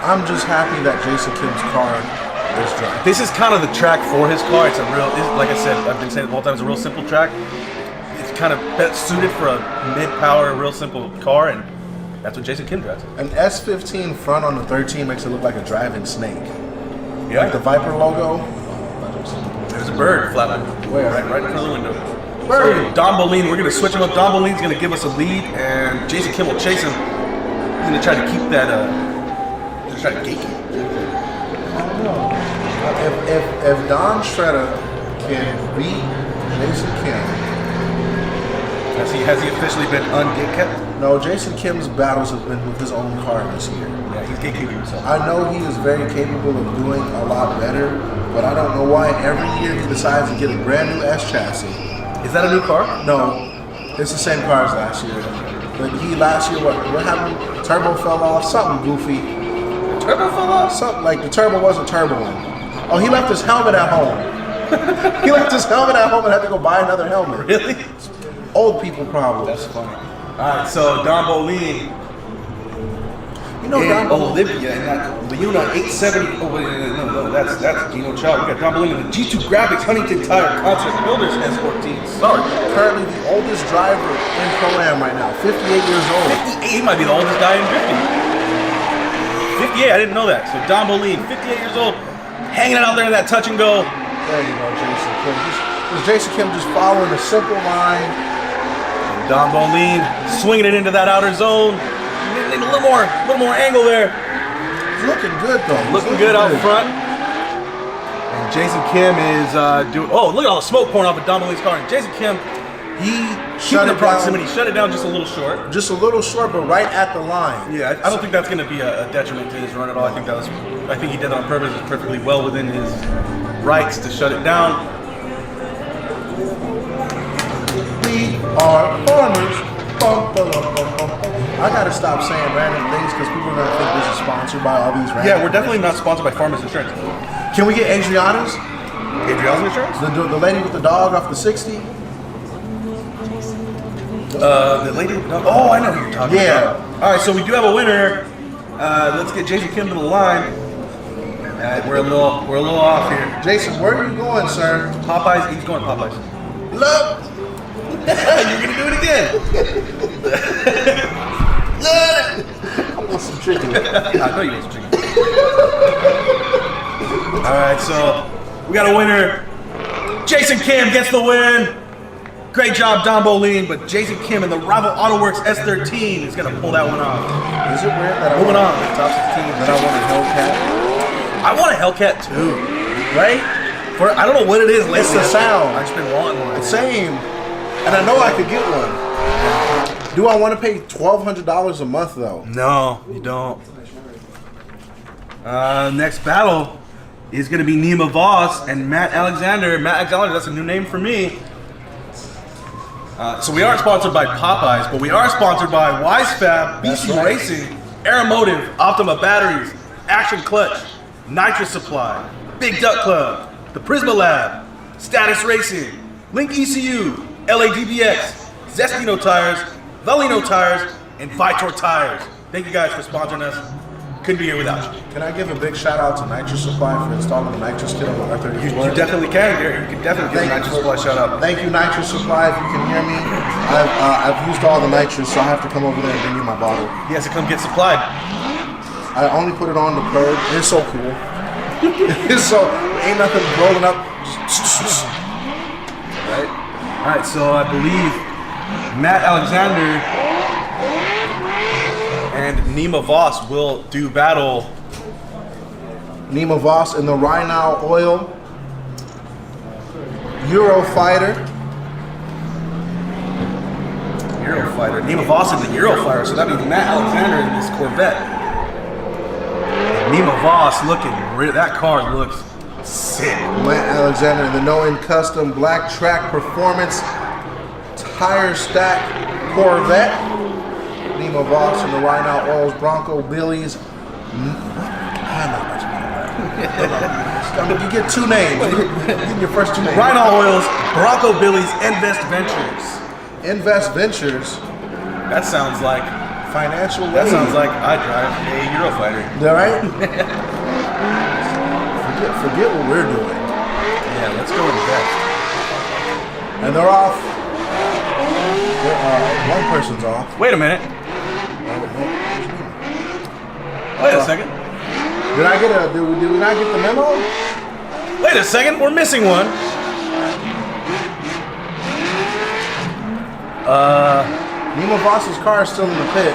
I'm just happy that Jason Kim's car is driving. This is kind of the track for his car. It's like I said, I've been saying it the whole time, it's a real simple track. It's kind of best suited for a mid-power, real simple car, and that's what Jason Kim drives. An S15 front on the 13 makes it look like a driving snake. Yeah. Like the Viper logo. There's a bird flying Where? right in front of the window. Bird. So Don Boleen, we're going to switch him up. Don Boleen's going to give us a lead, and Jason Kim will chase him. He's going to try to keep that, he's going to try to gate him. I don't know. If Don Shredder can beat Jason Kim. Has he officially been ungate kept? No, Jason Kim's battles have been with his own car this year. Yeah, he's gatekeeping himself. I know he is very capable of doing a lot better, but I don't know why every year he decides to get a brand new S chassis. Is that a new car? No, it's the same car as last year. But last year, what happened? Turbo fell off, something goofy. Turbo fell off? Something like the turbo wasn't turboing. Oh, he left his helmet at home. He left his helmet at home and had to go buy another helmet. Really? Old people problems. That's funny. All right, so Don Boleen. Don Olivia and that Leona 870. Oh, wait, no, that's Dino Chow. We got Don Boleen and the G2 Graphics Huntington Tire Concept Builders S14. Sorry. Currently the oldest driver in Pro-Am right now, 58 years old. 58, he might be the oldest guy in drifting. 58, I didn't know that. So Don Boleen, 58 years old, hanging out there in that touch and go. There you go, Jason Kim. Jason Kim just following a simple line. And Don Boleen swinging it into that outer zone. A little more angle there. He's looking good though. Looking good out front. And Jason Kim is doing. Oh, look at all the smoke pouring off of Don Boleen's car. And Jason Kim, he shut the proximity, shut it down just a little short. Just a little short, but right at the line. Yeah, I don't think that's going to be a detriment to his run at all. I think he did that on purpose. It's perfectly well within his rights to shut it down. We are farmers. Bum, bum, bum, bum, bum. I gotta stop saying random things because people are gonna think this is sponsored by all these random. Yeah, we're definitely not sponsored by Farmers Insurance. Can we get Adriana's? Adriana's Insurance? The lady with the dog off the 60? The lady with the dog? Oh, I know who you're talking about. All right, so we do have a winner. Let's get Jason Kim to the line. We're a little off here. Jason, where are you going, sir? Popeyes. He's going Popeyes. Look. You're gonna do it again. I want some chicken. Yeah, I know you want some chicken. All right, so we got a winner. Jason Kim gets the win. Great job, Don Bolin, but Jason Kim in the Rival Autoworks S13 is gonna pull that one off. Is it weird that Moving on, top 16. that I want a Hellcat? I want a Hellcat too, right? I don't know what it is lately. It's the sound. I've just been wanting one. Same. And I know I could get one. Do I want to pay $1,200 a month though? No, you don't. Next battle is going to be Nima Voss and Matt Alexander. Matt Alexander, that's a new name for me. So we aren't sponsored by Popeyes, but we are sponsored by WiseFab, BC Racing, Aeromotive, Optima Batteries, Action Clutch, Nitrous Supply, Big Duck Club, the Prisma Lab, Status Racing, Link ECU, LADBX, Zestino Tires, Valino Tires, and Vitor Tires. Thank you guys for sponsoring us. Couldn't be here without you. Can I give a big shout out to Nitrous Supply for installing the nitrous kit on the R34? You definitely can, Gary. You can definitely give Nitrous Supply a shout out. Thank you, Nitrous Supply. If you can hear me, I've used all the nitrous, so I have to come over there and bring you my bottle. He has to come get supplied. I only put it on the curb. It's so cool. It's so ain't nothing rolling up. Right. All right. So I believe Matt Alexander and Nima Voss will do battle. Nima Voss in the Rheinau Oil Eurofighter. Eurofighter. Nima Voss in the Eurofighter. So that means Matt Alexander in this Corvette. And Nima Voss looking. That car looks sick. Matt Alexander in the No-In Custom Black Track Performance Tire Stack Corvette. Nima Voss in the Rheinau Oils Bronco Billy's. You get two names. You get your first two names. Rheinau Oils, Bronco Billy's, Invest Ventures. Invest Ventures. That sounds like financial. That sounds like I drive a Eurofighter. All right. Forget what we're doing. Yeah, let's go invest. And they're off. One person's off. Wait a minute. Wait a second. Did we not get the memo? Wait a second, we're missing one. Nima Voss's car is still in the pit.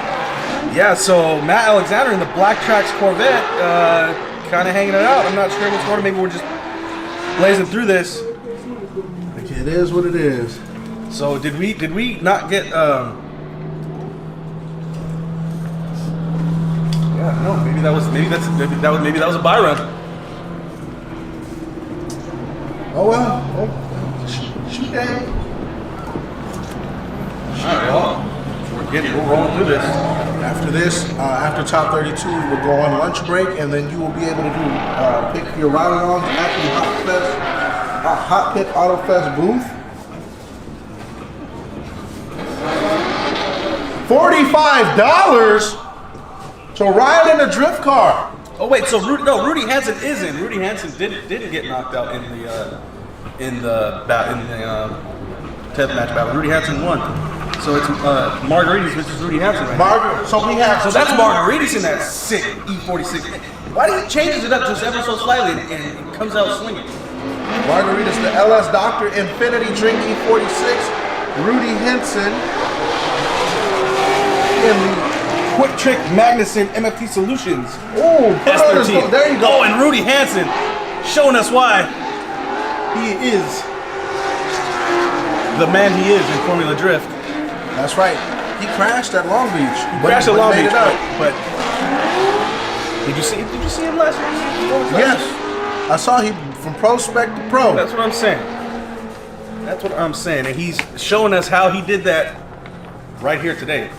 Yeah, so Matt Alexander in the Black Tracks Corvette, kind of hanging it out. I'm not sure what's going on. Maybe we're just blazing through this. It is what it is. So did we not get? Yeah, no. Maybe that was a buy run. Oh well. Shoot that. All right, well, we're rolling through this. After this, after top 32, we'll go on lunch break, and then you will be able to pick your ride-alongs at the HOTPIT Autofest booth. $45 to ride in a drift car. Oh wait, so Rudy Hansen is in. Rudy Hansen didn't get knocked out in the 10th match battle. Rudy Hansen won. So it's Margaritas versus Rudy Hansen. Right? So that's Margaritas in that sick E46. Why do he changes it up just ever so slightly and comes out swinging? Margaritas, the LS Doctor Infinity Drink E46. Rudy Henson in the Quick Trick Magnuson MFT Solutions. Oh, S13. There you go. Oh, and Rudy Hansen showing us why he is the man he is in Formula Drift. That's right. He crashed at Long Beach. Crashed at Long Beach, but did you see him last week? Yes, I saw him from prospect to pro. That's what I'm saying. And he's showing us how he did that right here today.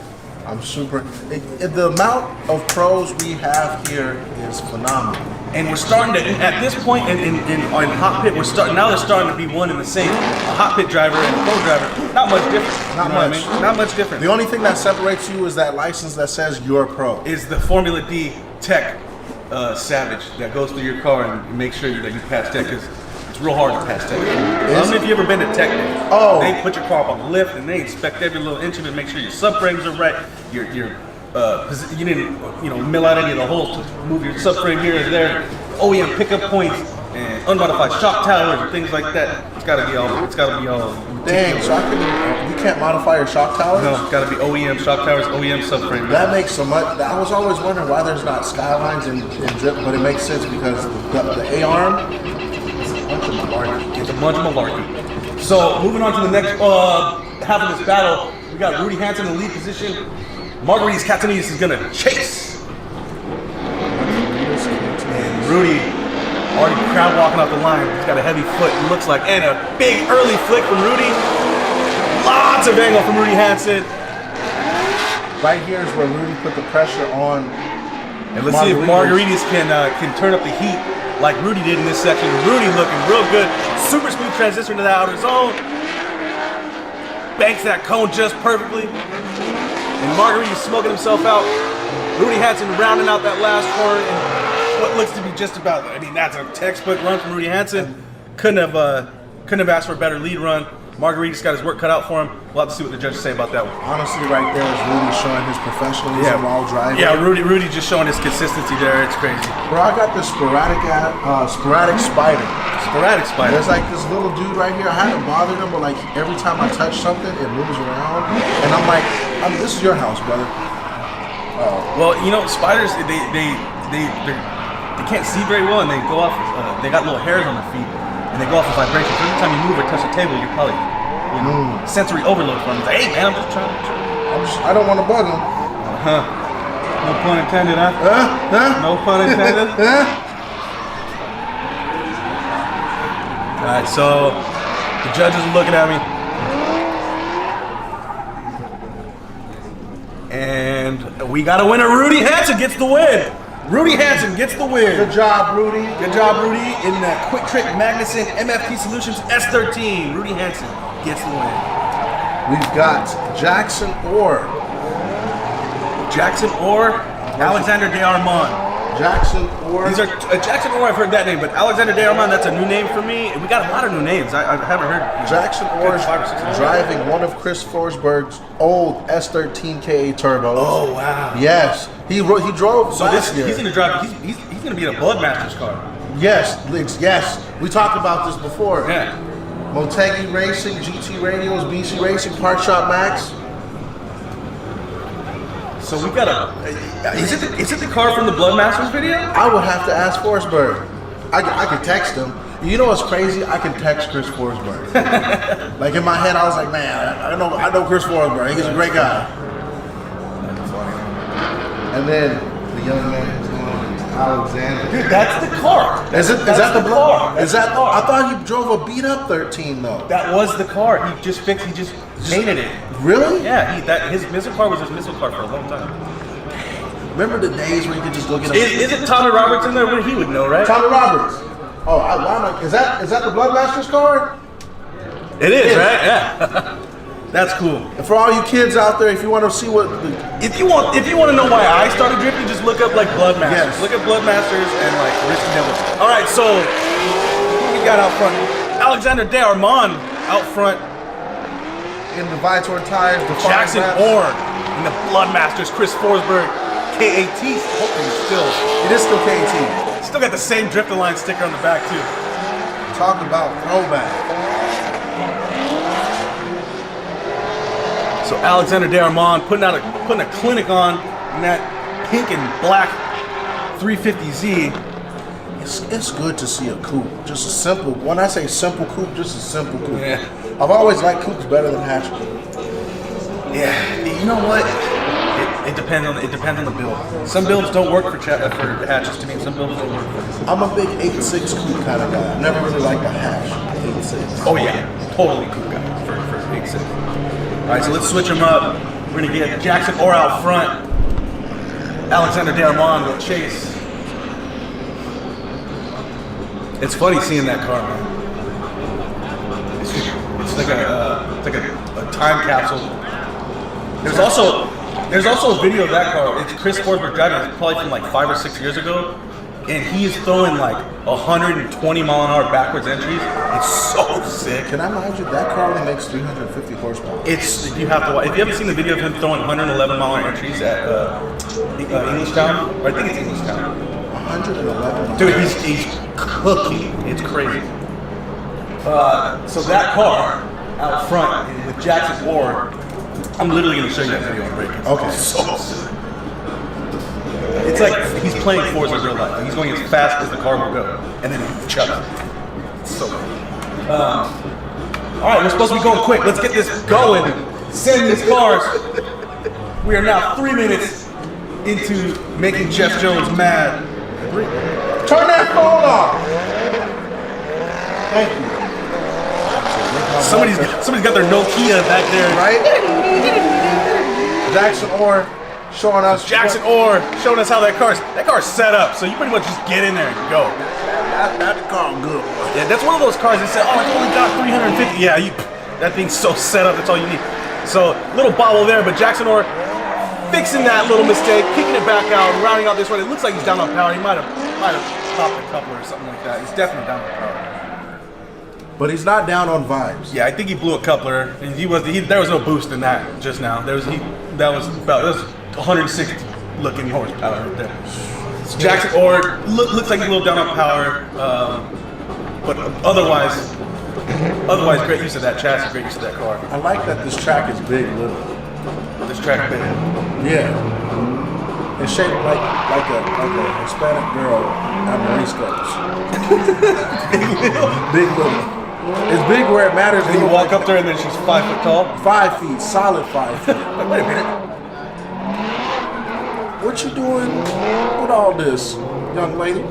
I'm super. The amount of pros we have here is phenomenal. And we're starting to, at this point in Hot Pit, now they're starting to be one and the same. A Hot Pit driver and a pro driver, not much different. Not much different. The only thing that separates you is that license that says you're a pro. Is the Formula D Tech Savage that goes through your car and makes sure that you pass tech, because it's real hard to pass tech. I don't know if you've ever been to Tech Day. Oh. They put your car up on the lift and they inspect every little inch of it, make sure your subframes are right, you didn't mill out any of the holes to move your subframe here or there. OEM pickup points, and unmodified shock towers and things like that. It's gotta be all. Dang, so you can't modify your shock towers? No, it's gotta be OEM shock towers, OEM subframe. That makes so much. I was always wondering why there's not skylines in drip, but it makes sense because the A-arm is a bunch of malarkey. It's a bunch of malarkey. So moving on to the next half of this battle, we got Rudy Hansen in the lead position. Margaritas Catanides is gonna chase. And Rudy already crowd walking off the line. He's got a heavy foot, it looks like, and a big early flick from Rudy. Lots of angle from Rudy Hansen. Right here is where Rudy put the pressure on. And let's see if Margaritas can turn up the heat like Rudy did in this section. Rudy looking real good. Super smooth transition to the outer zone. Banks that cone just perfectly. And Margaritas smoking himself out. Rudy Hansen rounding out that last corner in what looks to be just about, I mean, that's a textbook run from Rudy Hansen. Couldn't have asked for a better lead run. Margaritas got his work cut out for him. We'll have to see what the judges say about that one. Honestly, right there is Rudy showing his professionalism while driving. Yeah, Rudy just showing his consistency there. It's crazy. Bro, I got this sporadic spider. Sporadic spider. There's like this little dude right here. I haven't bothered him, but like every time I touch something, it moves around. And I'm like, this is your house, brother. Well, you know, spiders, they can't see very well, and they go off. They got little hairs on their feet, and they go off of vibrations. Every time you move or touch the table, you're probably, sensory overload for them. It's like, hey man, I'm just trying. I don't want to bug him. No pun intended, huh? No pun intended. All right, so the judges are looking at me, and we got a winner. Rudy Hansen gets the win. Rudy Hansen gets the win. Good job, Rudy. Good job, Rudy. In that Quick Trick Magnuson MFT Solutions S13, Rudy Hansen gets the win. We've got Jackson Orr, Alexander De Armand. Jackson Orr. These are Jackson Orr. I've heard that name, but Alexander De Armand, that's a new name for me. We got a lot of new names. I haven't heard. Jackson Orr driving one of Chris Forsberg's old S13 KA turbos. Oh wow. Yes, he drove. So last year. He's gonna drive. He's gonna be in a Bloodmasters car. Yes, we talked about this before. Yeah. Motegi Racing, GT Radios, BC Racing, Park Shop Max. So we got is it the car from the Bloodmasters video? I would have to ask Forsberg. I could text him. You know what's crazy? I can text Chris Forsberg. Like in my head, I was like, man, I know Chris Forsberg. He's a great guy. And then the young man who's going to Alexander. Dude, that's the car. Is that the car? Is that? I thought he drove a beat up 13 though. That was the car. He just painted it. Really? Yeah. His missile car was his missile car for a long time. Remember the days where you could just go get a. Is it Tommy Roberts in there? Well, he would know, right? Tommy Roberts. Oh, is that the Bloodmasters car? It is, right? Yeah. That's cool. And for all you kids out there, if you want to see what, if you want to know why I started drifting, just look up like Bloodmasters. Yes. Look at Bloodmasters and like Risky Devils. All right, so who we got out front? Alexander De Armand out front. In the Vitor tires, the Jackson Orr in the Bloodmasters. Chris Forsberg, KAT. Hopefully it is still KAT. Still got the same Drifter Line sticker on the back too. Talk about throwback. So Alexander De Armand putting a clinic on in that pink and black 350Z. It's good to see a coupe. Just a simple. When I say simple coupe, just a simple coupe. Yeah. I've always liked coupes better than hatches. Yeah, you know what? It depends on the build. Some builds don't work for hatches to me. Some builds don't work for me. I'm a big 8.6 coupe kind of guy. I've never really liked a hatch. 8.6. Oh yeah, totally coupe guy for 8.6. All right, so let's switch them up. We're gonna get Jackson Orr out front. Alexander De Armand will chase. It's funny seeing that car, man. It's like a time capsule. There's also a video of that car. It's Chris Forsberg driving. It's probably from like 5 or 6 years ago, and he is throwing like 120 mile an hour backwards entries. It's so sick. Can I remind you that car only makes 350 horsepower? You have to watch. If you haven't seen the video of him throwing 111 mile an hour entries at Englishtown, or I think it's Englishtown. 111. Dude, he's cooking. It's crazy. So that car out front with Jackson Orr, I'm literally going to show you that video on break. Okay. So sick. It's like he's playing Forza in real life. He's going as fast as the car will go, and then he chucks it. So all right, we're supposed to be going quick. Let's get this going. Send these cars. We are now 3 minutes into making Jeff Jones mad. Turn that phone off. Thank you. Somebody's got their Nokia back there. Right? Jackson Orr showing us. Jackson Orr showing us how that car's set up. So you pretty much just get in there and go. That car good. Yeah, that's one of those cars that said, oh, it's only got 350. Yeah, that thing's so set up, that's all you need. So, little bobble there, but Jackson Orr fixing that little mistake, kicking it back out, rounding out this one. It looks like he's down on power. He might have popped a coupler or something like that. He's definitely down on power. But he's not down on vibes. Yeah, I think he blew a coupler. And there was no boost in that just now. That was 160 looking horsepower right there. So Jackson Orr looks like he's a little down on power, but otherwise great use of that chassis, great use of that car. I like that this track is big, little. This track big. Yeah. It's shaped like a Hispanic girl at Morisco's. Big little. It's big where it matters. And you walk up there and then she's 5 foot tall? 5 feet, solid 5 feet. Like, wait a minute. What you doing with all this, young lady?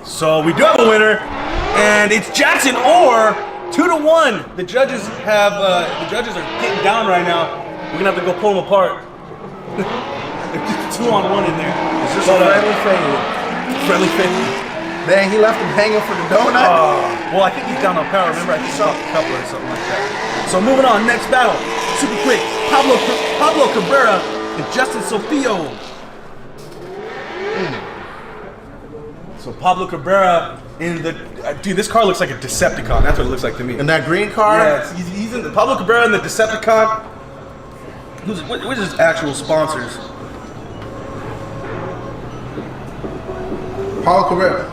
So we do have a winner, and it's Jackson Orr, 2-1. The judges are getting down right now. We're gonna have to go pull them apart. There's just 2-on-1 in there. Is this a friendly fade? Friendly fade. Dang, he left him hanging for the donut. Well, I think he's down on power. Remember, I think he popped a couple or something like that. So moving on, next battle, super quick. Pablo Cabrera and Justin Sofio. So Pablo Cabrera in the dude, this car looks like a Decepticon. That's what it looks like to me. In that green car? Yeah, he's in the Pablo Cabrera in the Decepticon. Who's his actual sponsors? Paulo Cabrera.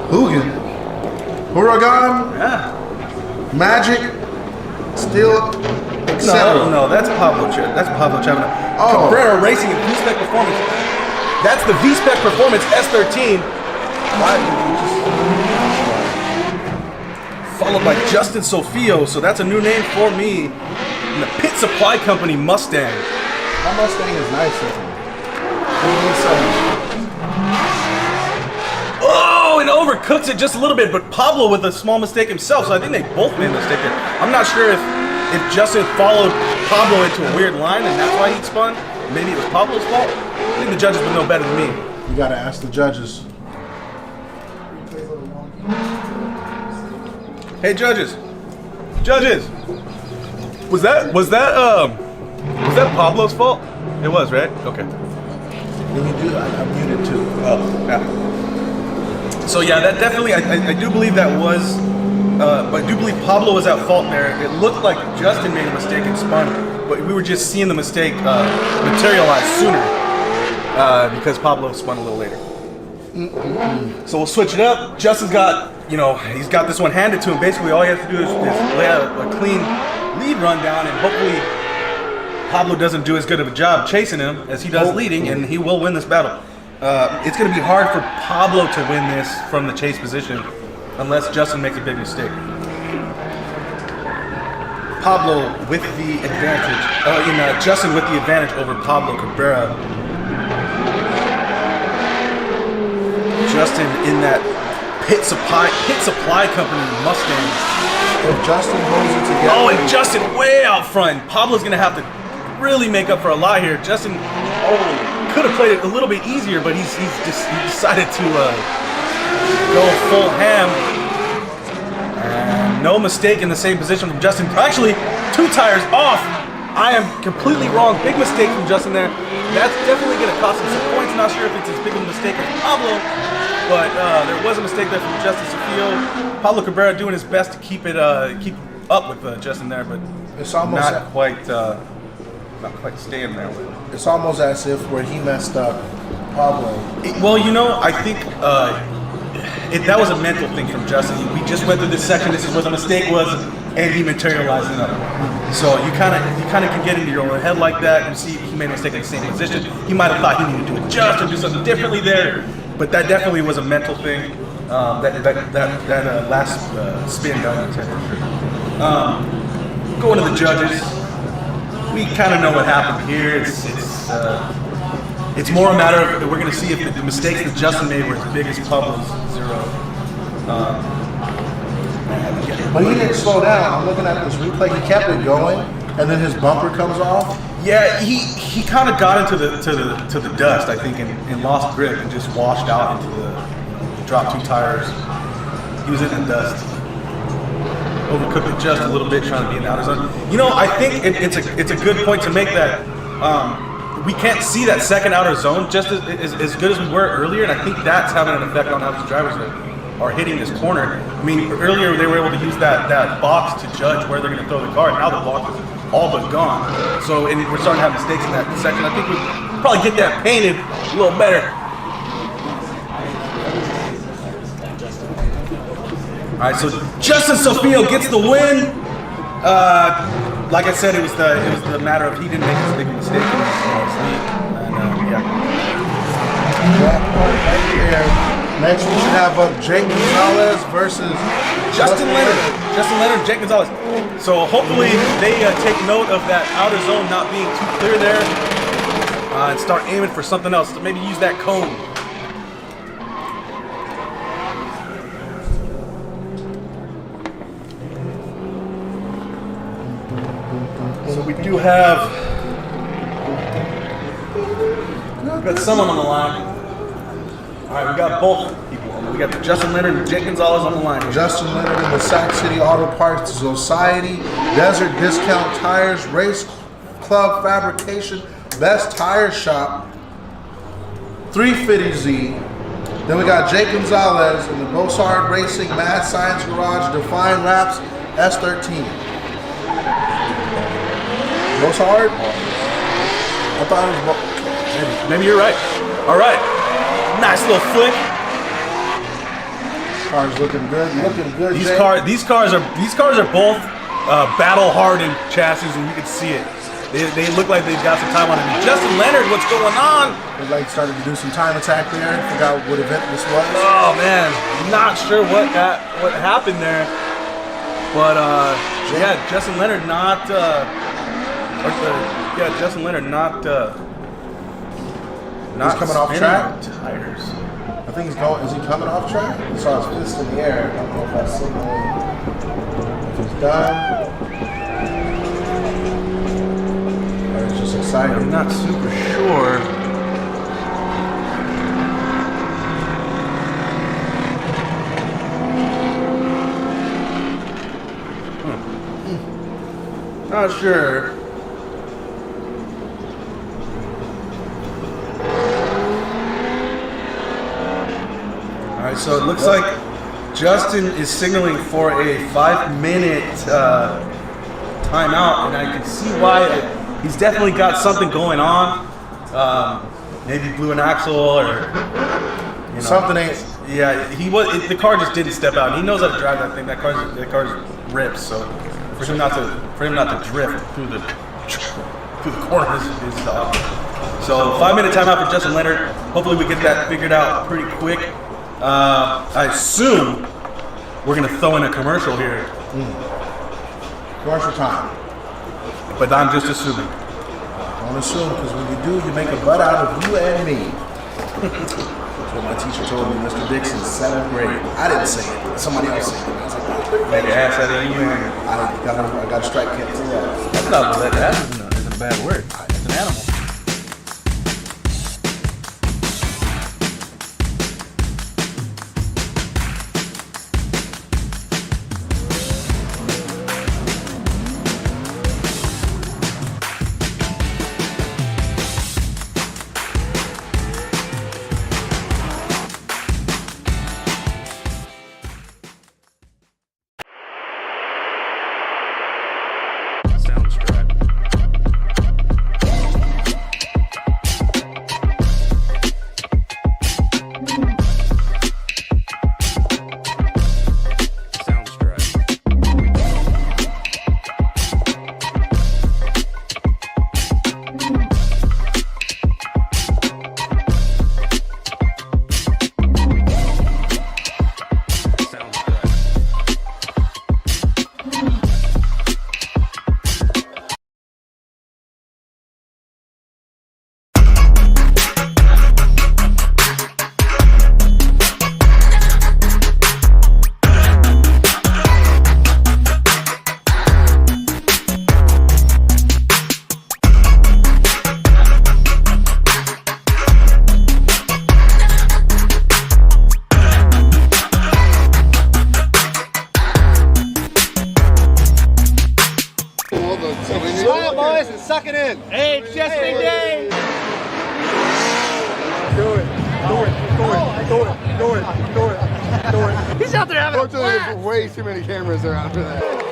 Hugin. Huracan. Yeah. Magic. Still. No, that's Pablo Chavana. Oh. Cabrera Racing and V-Spec Performance. That's the V-Spec Performance S13. Followed by Justin Sofio, so that's a new name for me. And the Pit Supply Company Mustang. My Mustang is nice looking. Oh, and overcooks it just a little bit, but Pablo with a small mistake himself, so I think they both made a mistake there. I'm not sure if Justin followed Pablo into a weird line and that's why he spun. Maybe it was Pablo's fault. I think the judges would know better than me. You gotta ask the judges. Hey judges, was that Pablo's fault? It was, right? Okay. When you do, I'm muted too. Oh, yeah. So yeah, that definitely, I do believe that was, but I do believe Pablo was at fault there. It looked like Justin made a mistake and spun, but we were just seeing the mistake materialize sooner because Pablo spun a little later. So we'll switch it up. Justin's got, he's got this one handed to him. Basically, all he has to do is lay out a clean lead rundown, and hopefully Pablo doesn't do as good of a job chasing him as he does leading, and he will win this battle. It's going to be hard for Pablo to win this from the chase position unless Justin makes a big mistake. Pablo with the advantage, Justin with the advantage over Pablo Cabrera. Justin in that Pit Supply Company Mustang. If Justin holds it together. Oh, and Justin way out front. Pablo's gonna have to really make up for a lot here. Justin could have played it a little bit easier, but he decided to go full ham. And no mistake in the same position from Justin. Actually, 2 tires off. I am completely wrong. Big mistake from Justin there. That's definitely gonna cost him some points. Not sure if it's as big of a mistake as Pablo, but there was a mistake there from Justin Sofio. Pablo Cabrera doing his best to keep up with Justin there, but it's almost not quite not quite staying there with him. It's almost as if where he messed up, Pablo. Well, you know, I think that was a mental thing from Justin. We just went through this section. This is where the mistake was, and he materialized another one. So you kind of can get into your own head like that and see he made a mistake in the same position. He might have thought he needed to adjust or do something differently there, but that definitely was a mental thing. That last spin got into going to the judges, we kind of know what happened here. It's more a matter of we're going to see if the mistakes that Justin made were as big as Pablo's 0. But he didn't slow down. I'm looking at this replay. He kept it going, and then his bumper comes off. Yeah, he kind of got into the dust, I think, and lost grip and just washed out into the dropped 2 tires. He was in the dust. Overcooked it just a little bit, trying to be in the outer zone. You know, I think it's a good point to make that we can't see that second outer zone just as good as we were earlier, and I think that's having an effect on how these drivers are hitting this corner. I mean, earlier they were able to use that box to judge where they're going to throw the car. Now the box is all but gone. So, and we're starting to have mistakes in that section. I think we probably get that painted a little better. All right, so Justin Sofio gets the win. Like I said, it was the matter of he didn't make as big a mistake in his lead. And yeah. Next, we should have Jake Gonzalez versus Justin Leonard. Justin Leonard and Jake Gonzalez. So hopefully they take note of that outer zone not being too clear there and start aiming for something else. So maybe use that cone. So we do have got someone on the line. All right, we got both people. We got Justin Leonard and Jake Gonzalez on the line. Justin Leonard in the Sac City Auto Parts Society, Desert Discount Tires, Race Club Fabrication, Best Tire Shop, 350Z. Then we got Jake Gonzalez in the Bossard Racing, Mad Science Garage, Define Wraps, S13. Bossard? I thought it was Maybe you're right. All right. Nice little flick. Car's looking good. Looking good. These cars are both battle-hardened chassis, and you can see it. They look like they've got some time on it. Justin Leonard, what's going on? They like started to do some time attack there. Forgot what event this was. Oh man, not sure what happened there, but yeah, Justin Leonard not. Justin Leonard not. He's coming off track. Tires. I think he's going. Is he coming off track? He saw his fist in the air. I don't know if that's signaling. If he's done. Or it's just exciting. I'm not super sure. Not sure. So it looks like Justin is signaling for a 5-minute timeout, and I can see why. He's definitely got something going on. Maybe blew an axle or something ain't. Yeah, the car just didn't step out. He knows how to drive that thing. That car's ripped. So for him not to drift through the corners is so 5-minute timeout for Justin Leonard. Hopefully we get that figured out pretty quick. I assume we're going to throw in a commercial here. Commercial time. But I'm just assuming. Don't assume, because when you do, you make a butt out of you and me. That's what my teacher told me, Mr. Dixon, 7th grade. I didn't say it. Somebody else said it. I was like, make your ass out of you. I got a strike kit. That's not what that isn't a bad word. It's an animal. He's out there having a blast. There's way too many cameras around for that.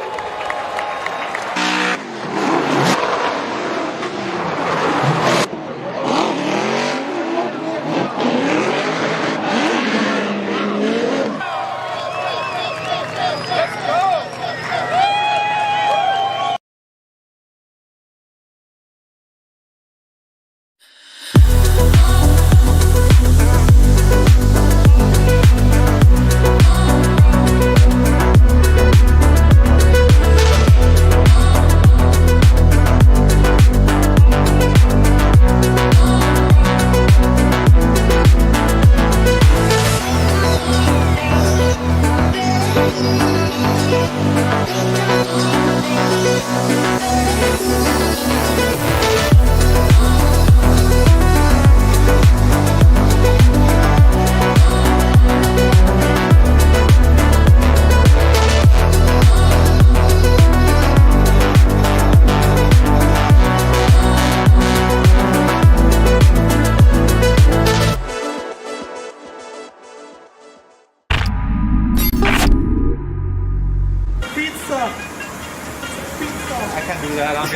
I can't do that. I'll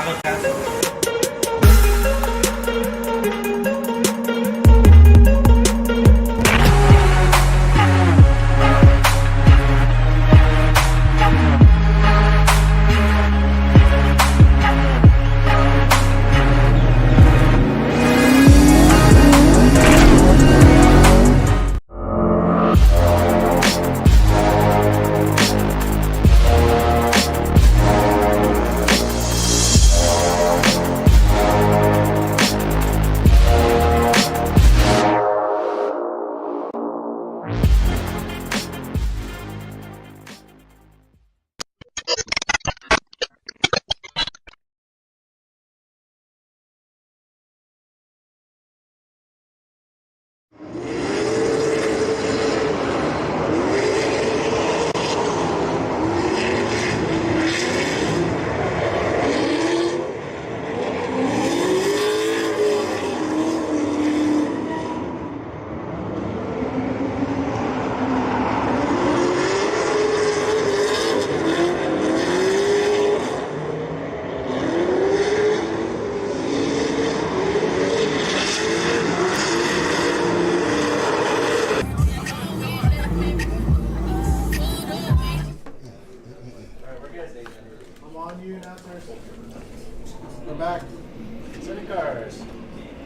go test. We're back. City cars.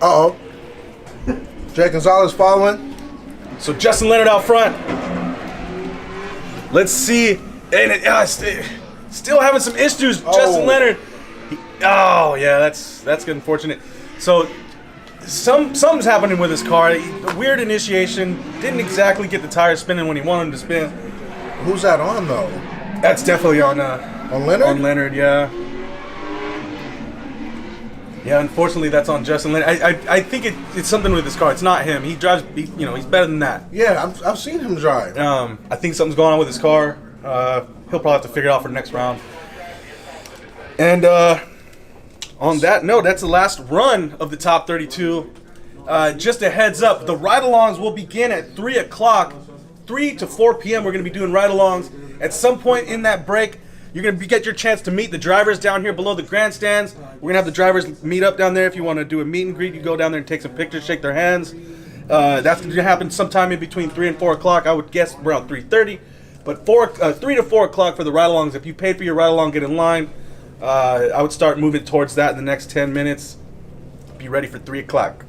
Uh-oh. Jay Gonzalez following. So Justin Leonard out front. Let's see. And still having some issues. Oh. Justin Leonard. Yeah, that's unfortunate. So something's happening with his car. A weird initiation. Didn't exactly get the tires spinning when he wanted them to spin. Who's that on though? That's definitely on Leonard. On Leonard, yeah. Yeah, unfortunately, that's on Justin Leonard. I think it's something with his car. It's not him. He drives. He's better than that. Yeah, I've seen him drive. I think something's going on with his car. He'll probably have to figure it out for the next round. And on that note, that's the last run of the top 32. Just a heads up, the ride-alongs will begin at 3 o'clock. 3 to 4 p.m. we're going to be doing ride-alongs. At some point in that break, you're going to get your chance to meet the drivers down here below the grandstands. We're going to have the drivers meet up down there. If you want to do a meet and greet, you go down there and take some pictures, shake their hands. That's going to happen sometime in between 3 and 4 o'clock. I would guess around 3:30. But 3 to 4 o'clock for the ride-alongs. If you paid for your ride-along, get in line. I would start moving towards that in the next 10 minutes. Be ready for 3 o'clock.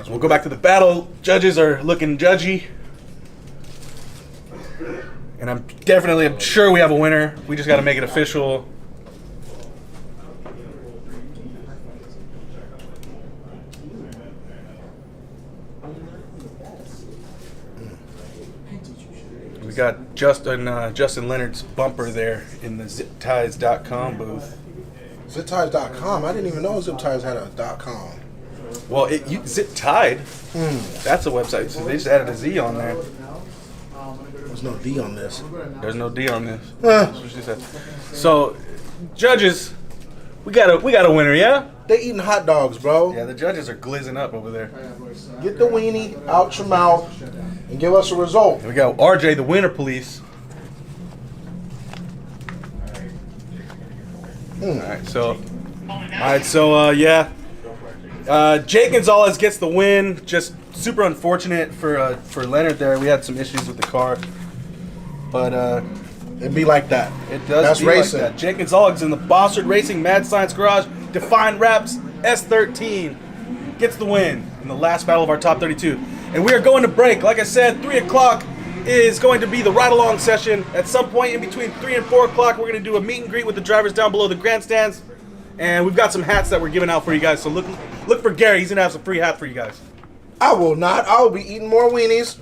So we'll go back to the battle. Judges are looking judgy. And I'm sure we have a winner. We just got to make it official. We got Justin Leonard's bumper there in the zipties.com booth. Zipties.com? I didn't even know Zipties had a .com. Well, Zip Tied. That's a website. So they just added a Z on there. There's no D on this. There's no D on this. That's what she said. So, judges, we got a winner, yeah? They eating hot dogs, bro. Yeah, the judges are glizzing up over there. Get the weenie out your mouth and give us a result. And we got RJ, the winner police. Alright, so yeah. Jake Gonzalez gets the win. Just super unfortunate for Leonard there. We had some issues with the car. But It'd be like that. it does That's be racing. like that. Jake Gonzalez in the Bossard Racing Mad Science Garage Defined Wraps S13 gets the win in the last battle of our top 32. And we are going to break. Like I said, 3 o'clock is going to be the ride-along session. At some point in between 3 and 4 o'clock, we're going to do a meet and greet with the drivers down below the grandstands. And we've got some hats that we're giving out for you guys. So look for Gary. He's going to have some free hats for you guys. I will not. I will be eating more weenies.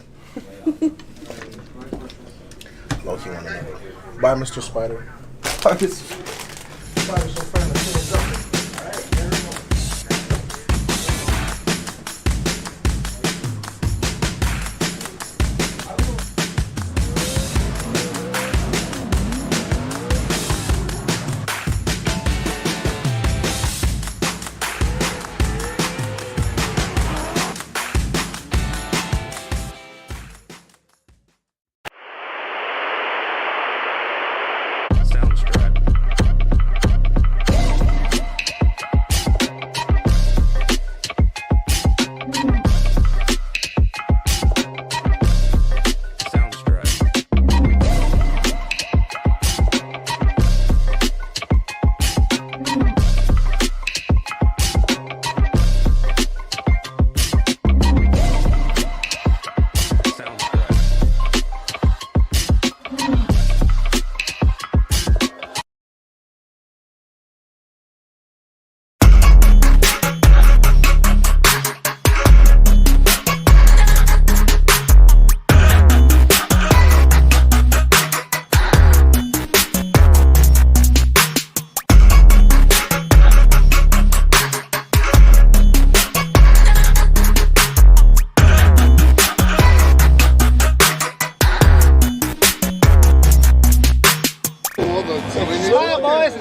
Low-key want to know. Bye, Mr. Spider. Spider's so friendly.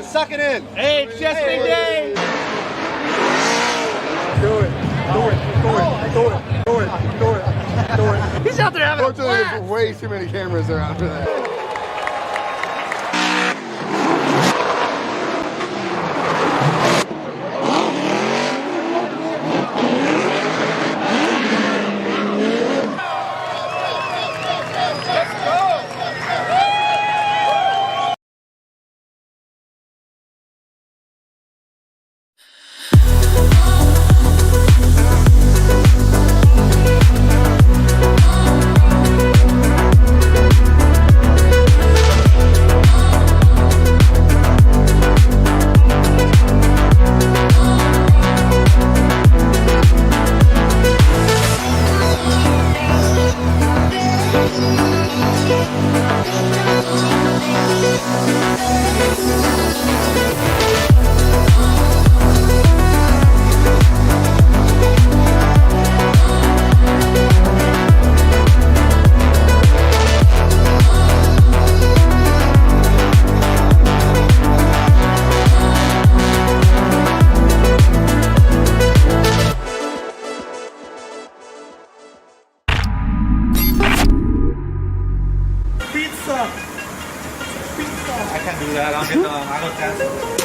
Suck it in. Hey, it's just me day. Do it. He's out there having a Unfortunately, blast. there's way too many cameras around for that. I can't do that. I'll go dance.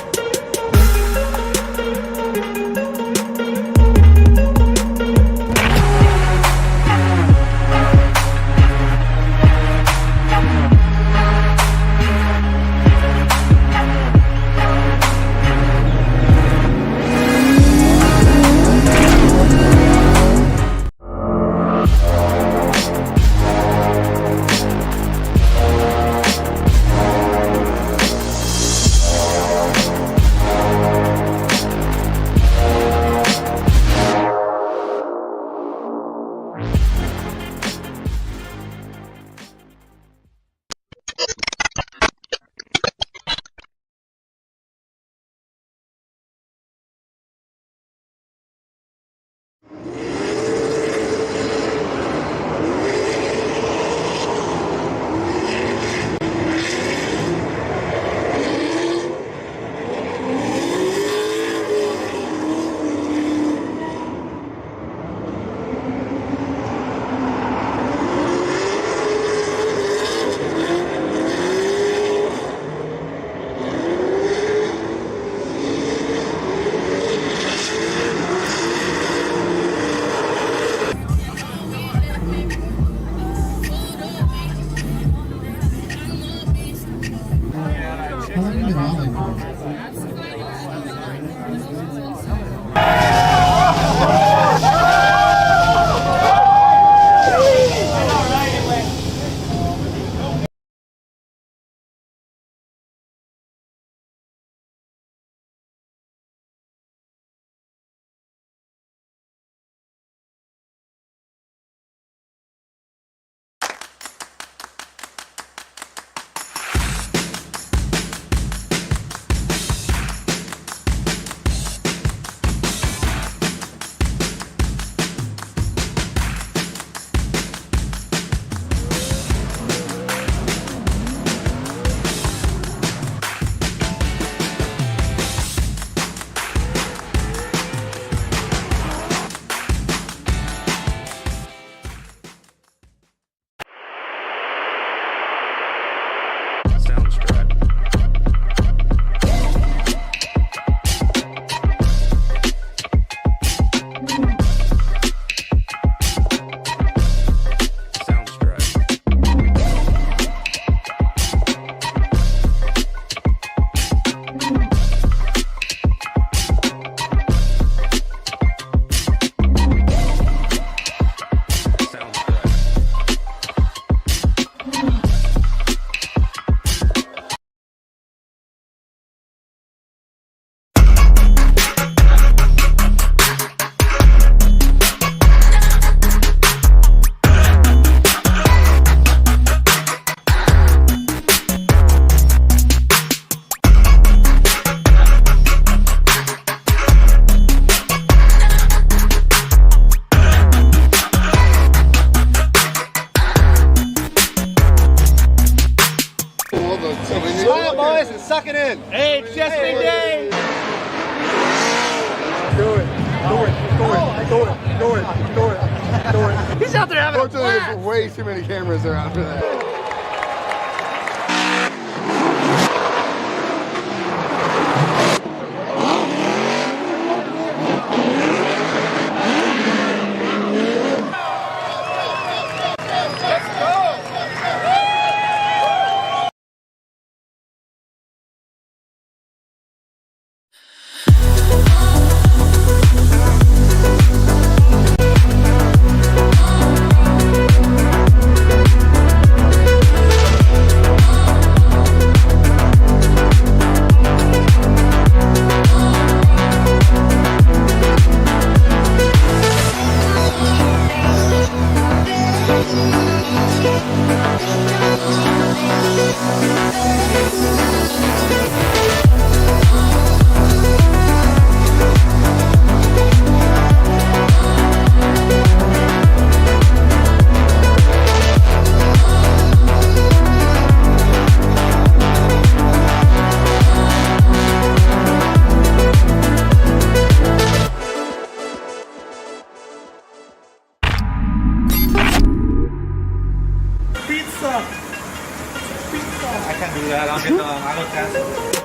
suck it in. Hey, Chesapeake Day! Do it. He's out there having a Unfortunately, blast! there's way too many cameras around for that. I can't do that. I don't cancel.